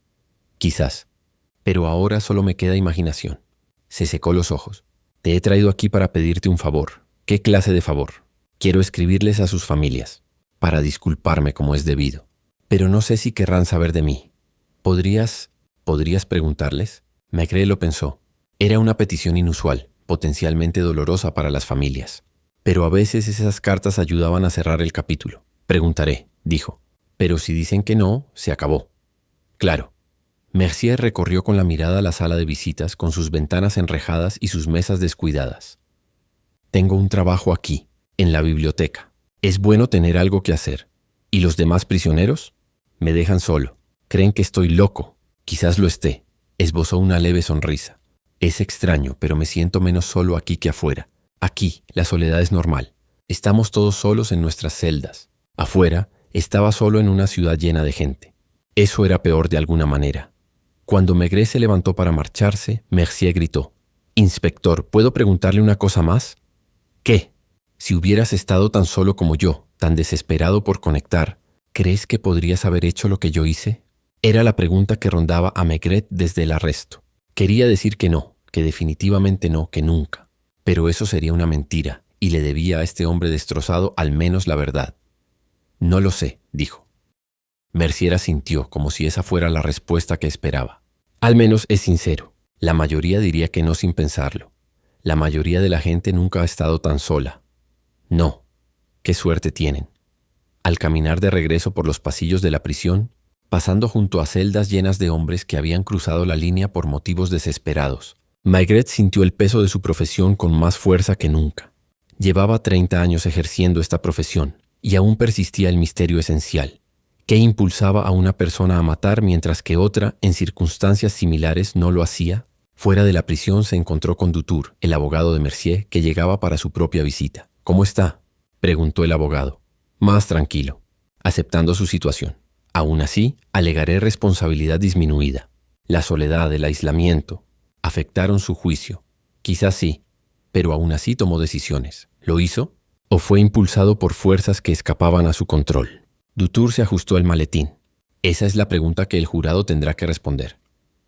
Quizás. Pero ahora solo me queda imaginación. Se secó los ojos. Te he traído aquí para pedirte un favor. ¿Qué clase de favor? Quiero escribirles a sus familias, para disculparme como es debido. Pero no sé si querrán saber de mí. ¿Podrías preguntarles? Maigret lo pensó. Era una petición inusual, potencialmente dolorosa para las familias. Pero a veces esas cartas ayudaban a cerrar el capítulo. Preguntaré, dijo. Pero si dicen que no, se acabó. Claro. Mercier recorrió con la mirada la sala de visitas con sus ventanas enrejadas y sus mesas descuidadas. Tengo un trabajo aquí, en la biblioteca. Es bueno tener algo que hacer. ¿Y los demás prisioneros? Me dejan solo. Creen que estoy loco. Quizás lo esté. Esbozó una leve sonrisa. Es extraño, pero me siento menos solo aquí que afuera. Aquí, la soledad es normal. Estamos todos solos en nuestras celdas. Afuera, estaba solo en una ciudad llena de gente. Eso era peor de alguna manera. Cuando Maigret se levantó para marcharse, Mercier gritó. «Inspector, ¿puedo preguntarle una cosa más?» «¿Qué? Si hubieras estado tan solo como yo, tan desesperado por conectar, ¿crees que podrías haber hecho lo que yo hice?» Era la pregunta que rondaba a Maigret desde el arresto. Quería decir que no, que definitivamente no, que nunca. Pero eso sería una mentira, y le debía a este hombre destrozado al menos la verdad. «No lo sé», dijo. Mercier asintió, como si esa fuera la respuesta que esperaba. Al menos es sincero. La mayoría diría que no sin pensarlo. La mayoría de la gente nunca ha estado tan sola. No. Qué suerte tienen. Al caminar de regreso por los pasillos de la prisión, pasando junto a celdas llenas de hombres que habían cruzado la línea por motivos desesperados, Maigret sintió el peso de su profesión con más fuerza que nunca. Llevaba 30 años ejerciendo esta profesión, y aún persistía el misterio esencial. ¿Qué impulsaba a una persona a matar mientras que otra, en circunstancias similares, no lo hacía? Fuera de la prisión se encontró con Dutour, el abogado de Mercier, que llegaba para su propia visita. «¿Cómo está?», preguntó el abogado. «Más tranquilo, aceptando su situación. Aún así, alegaré responsabilidad disminuida. La soledad, el aislamiento, afectaron su juicio. Quizás sí, pero aún así tomó decisiones. ¿Lo hizo? ¿O fue impulsado por fuerzas que escapaban a su control?» Dutour se ajustó el maletín. «Esa es la pregunta que el jurado tendrá que responder».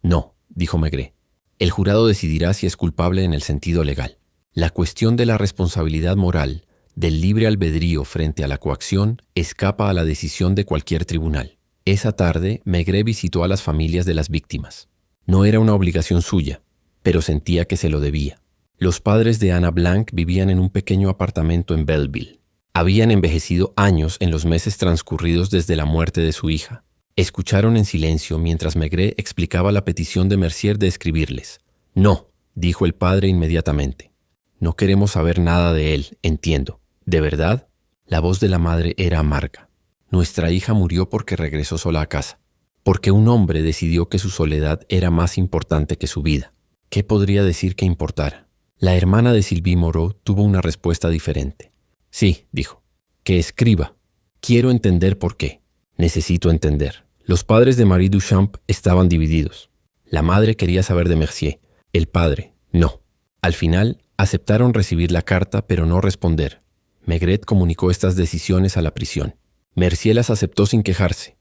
«No», dijo Maigret. «El jurado decidirá si es culpable en el sentido legal. La cuestión de la responsabilidad moral, del libre albedrío frente a la coacción, escapa a la decisión de cualquier tribunal». Esa tarde, Maigret visitó a las familias de las víctimas. No era una obligación suya, pero sentía que se lo debía. Los padres de Ana Blanc vivían en un pequeño apartamento en Belleville. Habían envejecido años en los meses transcurridos desde la muerte de su hija. Escucharon en silencio mientras Maigret explicaba la petición de Mercier de escribirles. «No», dijo el padre inmediatamente. «No queremos saber nada de él, entiendo. ¿De verdad?» La voz de la madre era amarga. «Nuestra hija murió porque regresó sola a casa. Porque un hombre decidió que su soledad era más importante que su vida. ¿Qué podría decir que importara?» La hermana de Sylvie Moreau tuvo una respuesta diferente. «Sí», dijo, «que escriba. Quiero entender por qué. Necesito entender». Los padres de Marie Duchamp estaban divididos. La madre quería saber de Mercier. El padre, no. Al final, aceptaron recibir la carta, pero no responder. Maigret comunicó estas decisiones a la prisión. Mercier las aceptó sin quejarse.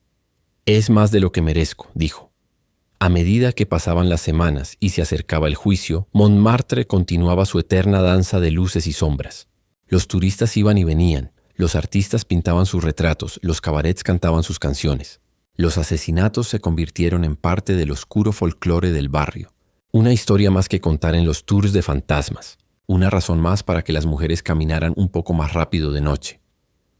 «Es más de lo que merezco», dijo. A medida que pasaban las semanas y se acercaba el juicio, Montmartre continuaba su eterna danza de luces y sombras. Los turistas iban y venían, los artistas pintaban sus retratos, los cabarets cantaban sus canciones. Los asesinatos se convirtieron en parte del oscuro folclore del barrio. Una historia más que contar en los tours de fantasmas. Una razón más para que las mujeres caminaran un poco más rápido de noche.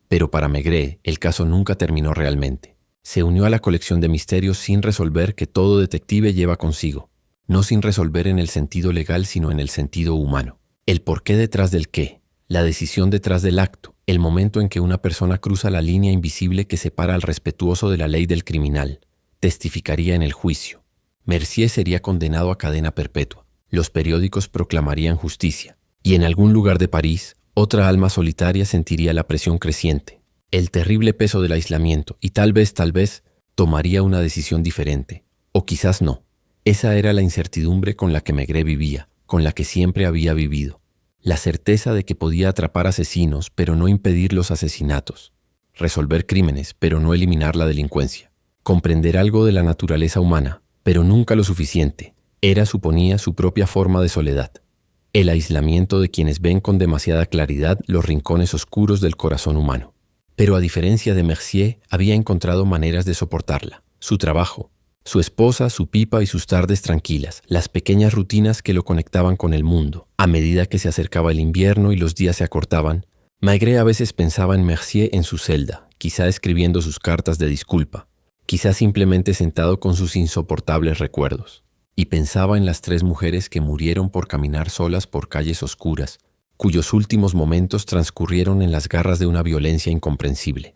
Pero para Maigret, el caso nunca terminó realmente. Se unió a la colección de misterios sin resolver que todo detective lleva consigo. No sin resolver en el sentido legal, sino en el sentido humano. El porqué detrás del qué. La decisión detrás del acto, el momento en que una persona cruza la línea invisible que separa al respetuoso de la ley del criminal, testificaría en el juicio. Mercier sería condenado a cadena perpetua. Los periódicos proclamarían justicia. Y en algún lugar de París, otra alma solitaria sentiría la presión creciente. el terrible peso del aislamiento, y tal vez, tomaría una decisión diferente. O quizás no. Esa era la incertidumbre con la que Maigret vivía, con la que siempre había vivido. La certeza de que podía atrapar asesinos, pero no impedir los asesinatos. Resolver crímenes, pero no eliminar la delincuencia. Comprender algo de la naturaleza humana, pero nunca lo suficiente. Era, suponía, su propia forma de soledad. El aislamiento de quienes ven con demasiada claridad los rincones oscuros del corazón humano. Pero a diferencia de Mercier, había encontrado maneras de soportarla. Su trabajo, su esposa, su pipa y sus tardes tranquilas, las pequeñas rutinas que lo conectaban con el mundo. A medida que se acercaba el invierno y los días se acortaban, Maigret a veces pensaba en Mercier en su celda, quizá escribiendo sus cartas de disculpa, quizá simplemente sentado con sus insoportables recuerdos. Y pensaba en las 3 mujeres que murieron por caminar solas por calles oscuras, cuyos últimos momentos transcurrieron en las garras de una violencia incomprensible.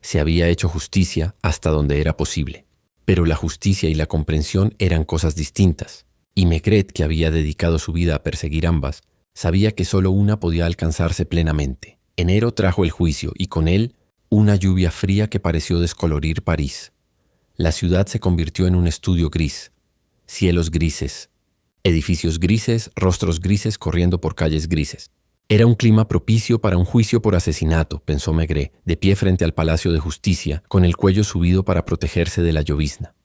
Se había hecho justicia hasta donde era posible, pero la justicia y la comprensión eran cosas distintas, y Maigret, que había dedicado su vida a perseguir ambas, sabía que solo una podía alcanzarse plenamente. Enero trajo el juicio y con él una lluvia fría que pareció descolorir París. La ciudad se convirtió en un estudio gris, cielos grises, edificios grises, rostros grises corriendo por calles grises. Era un clima propicio para un juicio por asesinato, pensó Maigret, de pie frente al Palacio de Justicia, con el cuello subido para protegerse de la llovizna.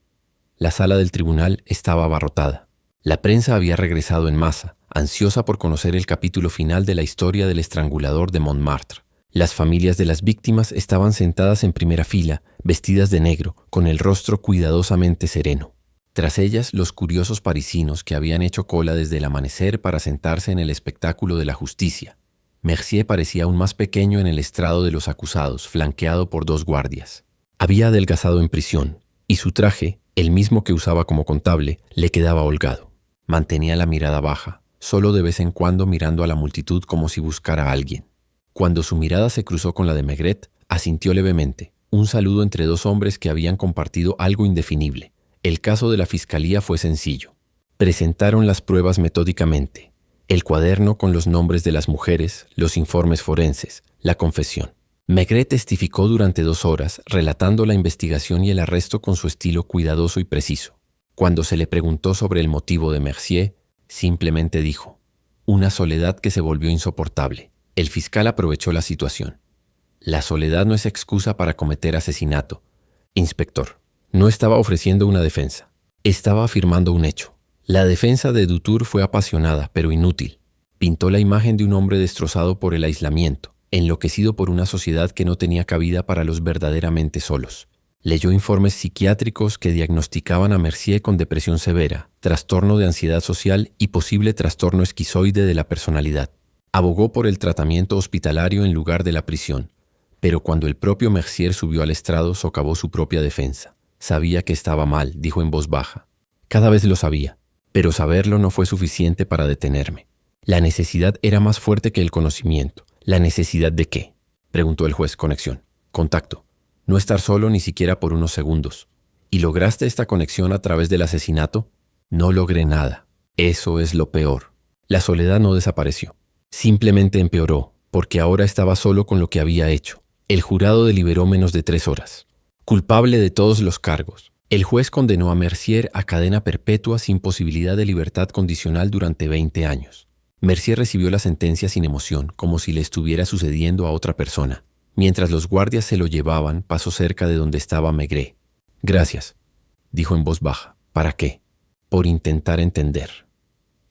La sala del tribunal estaba abarrotada. La prensa había regresado en masa, ansiosa por conocer el capítulo final de la historia del estrangulador de Montmartre. Las familias de las víctimas estaban sentadas en primera fila, vestidas de negro, con el rostro cuidadosamente sereno. Tras ellas, los curiosos parisinos que habían hecho cola desde el amanecer para sentarse en el espectáculo de la justicia. Mercier parecía aún más pequeño en el estrado de los acusados, flanqueado por 2 guardias. Había adelgazado en prisión, y su traje, el mismo que usaba como contable, le quedaba holgado. Mantenía la mirada baja, solo de vez en cuando mirando a la multitud como si buscara a alguien. Cuando su mirada se cruzó con la de Maigret, asintió levemente, un saludo entre 2 hombres que habían compartido algo indefinible. El caso de la fiscalía fue sencillo. Presentaron las pruebas metódicamente, el cuaderno con los nombres de las mujeres, los informes forenses, la confesión. Maigret testificó durante 2 horas, relatando la investigación y el arresto con su estilo cuidadoso y preciso. Cuando se le preguntó sobre el motivo de Mercier, simplemente dijo, una soledad que se volvió insoportable. El fiscal aprovechó la situación. La soledad no es excusa para cometer asesinato. Inspector. No estaba ofreciendo una defensa, estaba afirmando un hecho. La defensa de Dutour fue apasionada, pero inútil. Pintó la imagen de un hombre destrozado por el aislamiento, enloquecido por una sociedad que no tenía cabida para los verdaderamente solos. Leyó informes psiquiátricos que diagnosticaban a Mercier con depresión severa, trastorno de ansiedad social y posible trastorno esquizoide de la personalidad. Abogó por el tratamiento hospitalario en lugar de la prisión, pero cuando el propio Mercier subió al estrado socavó su propia defensa. Sabía que estaba mal, dijo en voz baja. Cada vez lo sabía, pero saberlo no fue suficiente para detenerme. La necesidad era más fuerte que el conocimiento. ¿La necesidad de qué?, preguntó el juez. Conexión. Contacto. No estar solo ni siquiera por unos segundos. ¿Y lograste esta conexión a través del asesinato? No logré nada. Eso es lo peor. La soledad no desapareció. Simplemente empeoró, porque ahora estaba solo con lo que había hecho. El jurado deliberó menos de 3 horas. Culpable de todos los cargos. El juez condenó a Mercier a cadena perpetua sin posibilidad de libertad condicional durante 20 años. Mercier recibió la sentencia sin emoción, como si le estuviera sucediendo a otra persona. Mientras los guardias se lo llevaban, pasó cerca de donde estaba Maigret. Gracias, dijo en voz baja. ¿Para qué? Por intentar entender.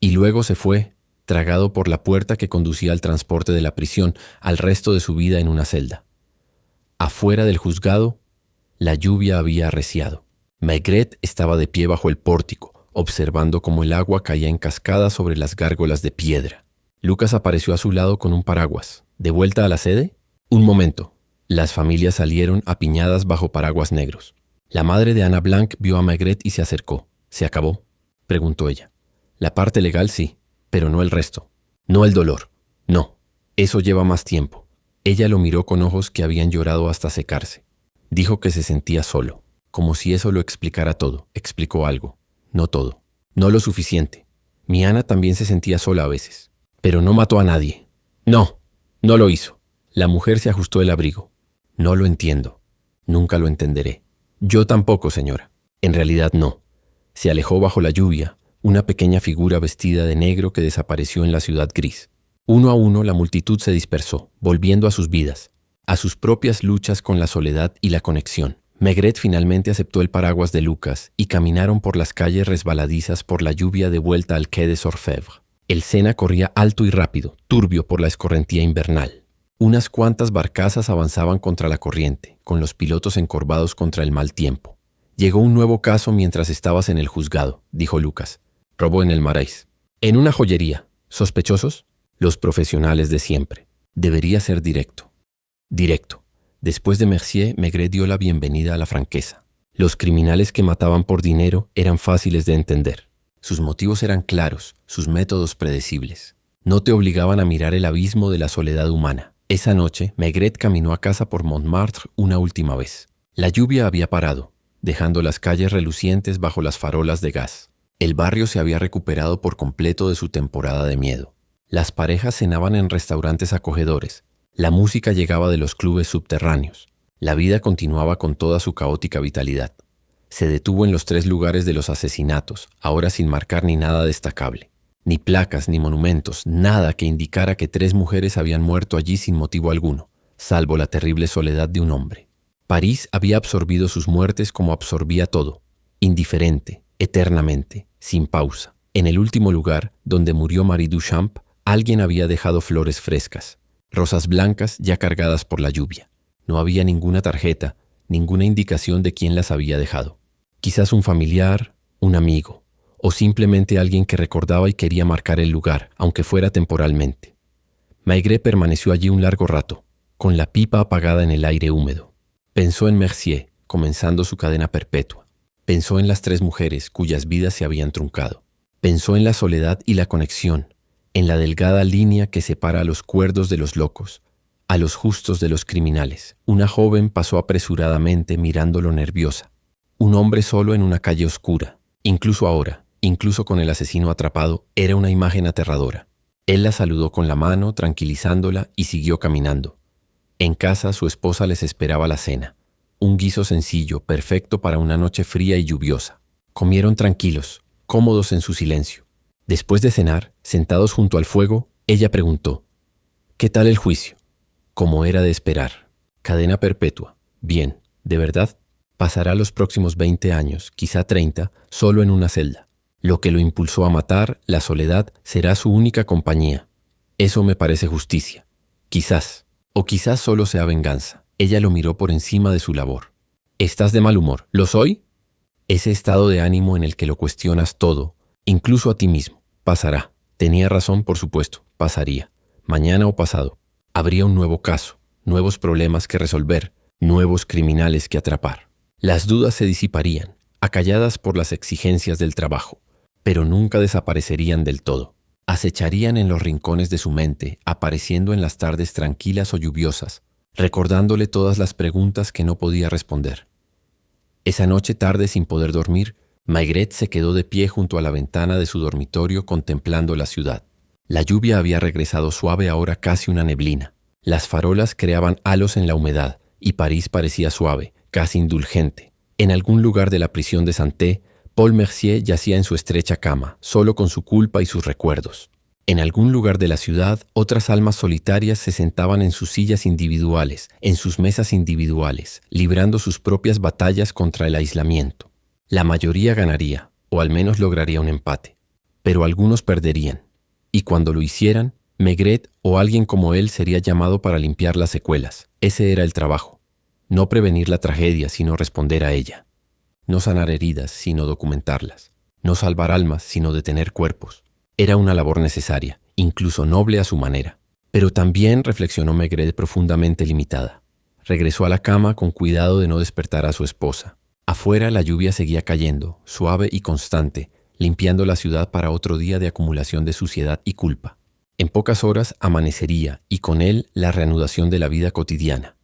Y luego se fue, tragado por la puerta que conducía al transporte de la prisión, al resto de su vida en una celda. Afuera del juzgado, la lluvia había arreciado. Maigret estaba de pie bajo el pórtico, observando cómo el agua caía en cascada sobre las gárgolas de piedra. Lucas apareció a su lado con un paraguas. ¿De vuelta a la sede? Un momento. Las familias salieron apiñadas bajo paraguas negros. La madre de Ana Blanc vio a Maigret y se acercó. ¿Se acabó?, preguntó ella. La parte legal sí, pero no el resto. No el dolor. No, eso lleva más tiempo. Ella lo miró con ojos que habían llorado hasta secarse. Dijo que se sentía solo, como si eso lo explicara todo. Explicó algo, no todo, no lo suficiente. Mi Ana también se sentía sola a veces, pero no mató a nadie. No, no lo hizo. La mujer se ajustó el abrigo. No lo entiendo. Nunca lo entenderé. Yo tampoco, señora. En realidad no. Se alejó bajo la lluvia, una pequeña figura vestida de negro que desapareció en la ciudad gris. Uno a uno la multitud se dispersó, volviendo a sus vidas, a sus propias luchas con la soledad y la conexión. Maigret finalmente aceptó el paraguas de Lucas y caminaron por las calles resbaladizas por la lluvia de vuelta al Quai des Orfèvres. El Sena corría alto y rápido, turbio por la escorrentía invernal. Unas cuantas barcazas avanzaban contra la corriente, con los pilotos encorvados contra el mal tiempo. Llegó un nuevo caso mientras estabas en el juzgado, dijo Lucas. Robo en el Marais. En una joyería. ¿Sospechosos? Los profesionales de siempre. Debería ser directo. Directo. Después de Mercier, Maigret dio la bienvenida a la franqueza. Los criminales que mataban por dinero eran fáciles de entender. Sus motivos eran claros, sus métodos predecibles. No te obligaban a mirar el abismo de la soledad humana. Esa noche, Maigret caminó a casa por Montmartre una última vez. La lluvia había parado, dejando las calles relucientes bajo las farolas de gas. El barrio se había recuperado por completo de su temporada de miedo. Las parejas cenaban en restaurantes acogedores. La música llegaba de los clubes subterráneos. La vida continuaba con toda su caótica vitalidad. Se detuvo en los 3 lugares de los asesinatos, ahora sin marcar ni nada destacable. Ni placas, ni monumentos, nada que indicara que 3 mujeres habían muerto allí sin motivo alguno, salvo la terrible soledad de un hombre. París había absorbido sus muertes como absorbía todo, indiferente, eternamente, sin pausa. En el último lugar, donde murió Marie Duchamp, alguien había dejado flores frescas, rosas blancas ya cargadas por la lluvia. No había ninguna tarjeta, ninguna indicación de quién las había dejado. Quizás un familiar, un amigo, o simplemente alguien que recordaba y quería marcar el lugar, aunque fuera temporalmente. Maigret permaneció allí un largo rato, con la pipa apagada en el aire húmedo. Pensó en Mercier, comenzando su cadena perpetua. Pensó en las 3 mujeres cuyas vidas se habían truncado. Pensó en la soledad y la conexión, en la delgada línea que separa a los cuerdos de los locos, a los justos de los criminales. Una joven pasó apresuradamente mirándolo nerviosa. Un hombre solo en una calle oscura. Incluso ahora, incluso con el asesino atrapado, era una imagen aterradora. Él la saludó con la mano, tranquilizándola, y siguió caminando. En casa, su esposa les esperaba la cena. Un guiso sencillo, perfecto para una noche fría y lluviosa. Comieron tranquilos, cómodos en su silencio. Después de cenar, sentados junto al fuego, ella preguntó: ¿qué tal el juicio? Como era de esperar. Cadena perpetua. Bien, ¿de verdad? Pasará los próximos 20 años, quizá 30, solo en una celda. Lo que lo impulsó a matar, la soledad, será su única compañía. Eso me parece justicia. Quizás. O quizás solo sea venganza. Ella lo miró por encima de su labor. ¿Estás de mal humor? ¿Lo soy? Ese estado de ánimo en el que lo cuestionas todo, incluso a ti mismo, pasará. Tenía razón, por supuesto, pasaría. Mañana o pasado. Habría un nuevo caso, nuevos problemas que resolver, nuevos criminales que atrapar. Las dudas se disiparían, acalladas por las exigencias del trabajo, pero nunca desaparecerían del todo. Acecharían en los rincones de su mente, apareciendo en las tardes tranquilas o lluviosas, recordándole todas las preguntas que no podía responder. Esa noche tarde, sin poder dormir, Maigret se quedó de pie junto a la ventana de su dormitorio contemplando la ciudad. La lluvia había regresado suave, ahora casi una neblina. Las farolas creaban halos en la humedad y París parecía suave, casi indulgente. En algún lugar de la prisión de Santé, Paul Mercier yacía en su estrecha cama, solo con su culpa y sus recuerdos. En algún lugar de la ciudad, otras almas solitarias se sentaban en sus sillas individuales, en sus mesas individuales, librando sus propias batallas contra el aislamiento. La mayoría ganaría, o al menos lograría un empate, pero algunos perderían. Y cuando lo hicieran, Maigret o alguien como él sería llamado para limpiar las secuelas. Ese era el trabajo. No prevenir la tragedia, sino responder a ella. No sanar heridas, sino documentarlas. No salvar almas, sino detener cuerpos. Era una labor necesaria, incluso noble a su manera. Pero también, reflexionó Maigret, profundamente limitada. Regresó a la cama con cuidado de no despertar a su esposa. Afuera la lluvia seguía cayendo, suave y constante, limpiando la ciudad para otro día de acumulación de suciedad y culpa. En pocas horas amanecería y con él la reanudación de la vida cotidiana.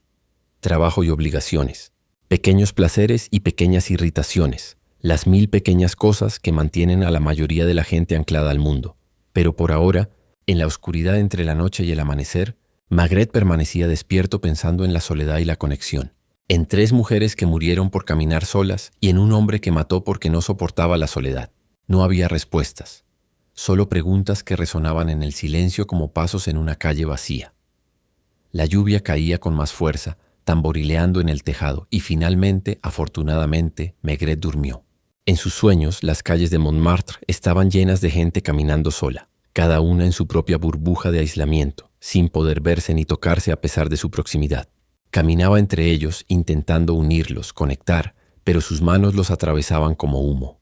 Trabajo y obligaciones, pequeños placeres y pequeñas irritaciones, las 1000 pequeñas cosas que mantienen a la mayoría de la gente anclada al mundo. Pero por ahora, en la oscuridad entre la noche y el amanecer, Maigret permanecía despierto pensando en la soledad y la conexión, en 3 mujeres que murieron por caminar solas y en un hombre que mató porque no soportaba la soledad. No había respuestas, solo preguntas que resonaban en el silencio como pasos en una calle vacía. La lluvia caía con más fuerza, tamborileando en el tejado, y finalmente, afortunadamente, Maigret durmió. En sus sueños, las calles de Montmartre estaban llenas de gente caminando sola, cada una en su propia burbuja de aislamiento, sin poder verse ni tocarse a pesar de su proximidad. Caminaba entre ellos, intentando unirlos, conectar, pero sus manos los atravesaban como humo.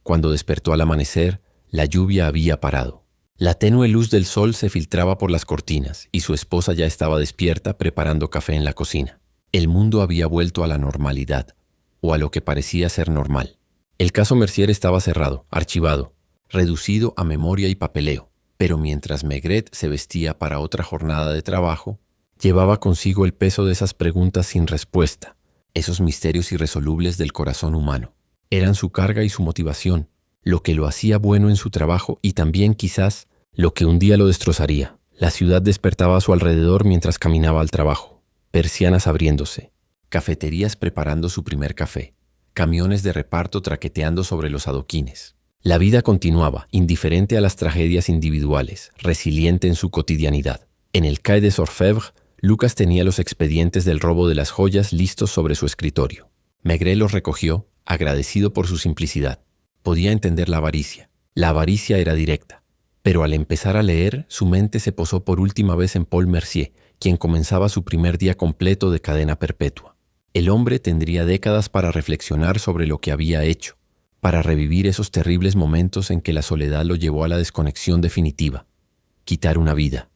Cuando despertó al amanecer, la lluvia había parado. La tenue luz del sol se filtraba por las cortinas y su esposa ya estaba despierta preparando café en la cocina. El mundo había vuelto a la normalidad, o a lo que parecía ser normal. El caso Mercier estaba cerrado, archivado, reducido a memoria y papeleo, pero mientras Maigret se vestía para otra jornada de trabajo, llevaba consigo el peso de esas preguntas sin respuesta, esos misterios irresolubles del corazón humano. Eran su carga y su motivación, lo que lo hacía bueno en su trabajo y también quizás lo que un día lo destrozaría. La ciudad despertaba a su alrededor mientras caminaba al trabajo, persianas abriéndose, cafeterías preparando su primer café, camiones de reparto traqueteando sobre los adoquines. La vida continuaba, indiferente a las tragedias individuales, resiliente en su cotidianidad. En el Quai des Orfèvres, Lucas tenía los expedientes del robo de las joyas listos sobre su escritorio. Maigret los recogió, agradecido por su simplicidad. Podía entender la avaricia. La avaricia era directa. Pero al empezar a leer, su mente se posó por última vez en Paul Mercier, quien comenzaba su primer día completo de cadena perpetua. El hombre tendría décadas para reflexionar sobre lo que había hecho, para revivir esos terribles momentos en que la soledad lo llevó a la desconexión definitiva. Quitar una vida.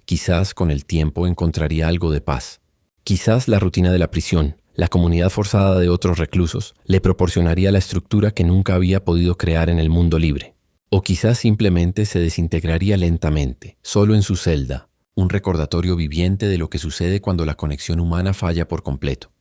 Quizás con el tiempo encontraría algo de paz. Quizás la rutina de la prisión, la comunidad forzada de otros reclusos, le proporcionaría la estructura que nunca había podido crear en el mundo libre. O quizás simplemente se desintegraría lentamente, solo en su celda, un recordatorio viviente de lo que sucede cuando la conexión humana falla por completo.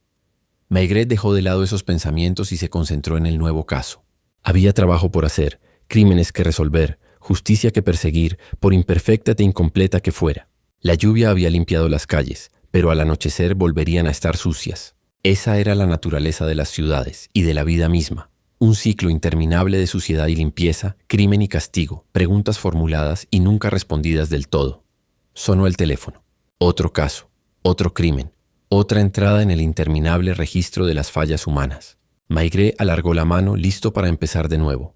Maigret dejó de lado esos pensamientos y se concentró en el nuevo caso. Había trabajo por hacer, crímenes que resolver, justicia que perseguir, por imperfecta e incompleta que fuera. La lluvia había limpiado las calles, pero al anochecer volverían a estar sucias. Esa era la naturaleza de las ciudades y de la vida misma. Un ciclo interminable de suciedad y limpieza, crimen y castigo, preguntas formuladas y nunca respondidas del todo. Sonó el teléfono. Otro caso, otro crimen, otra entrada en el interminable registro de las fallas humanas. Maigret alargó la mano, listo para empezar de nuevo.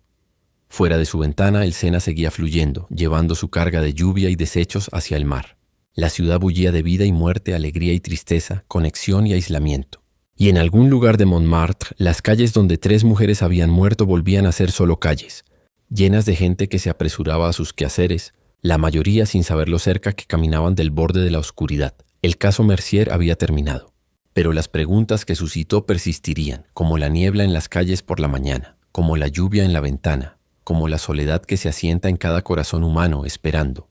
Fuera de su ventana, el Sena seguía fluyendo, llevando su carga de lluvia y desechos hacia el mar. La ciudad bullía de vida y muerte, alegría y tristeza, conexión y aislamiento. Y en algún lugar de Montmartre, las calles donde 3 mujeres habían muerto volvían a ser solo calles, llenas de gente que se apresuraba a sus quehaceres, la mayoría sin saber lo cerca que caminaban del borde de la oscuridad. El caso Mercier había terminado, pero las preguntas que suscitó persistirían, como la niebla en las calles por la mañana, como la lluvia en la ventana, como la soledad que se asienta en cada corazón humano esperando.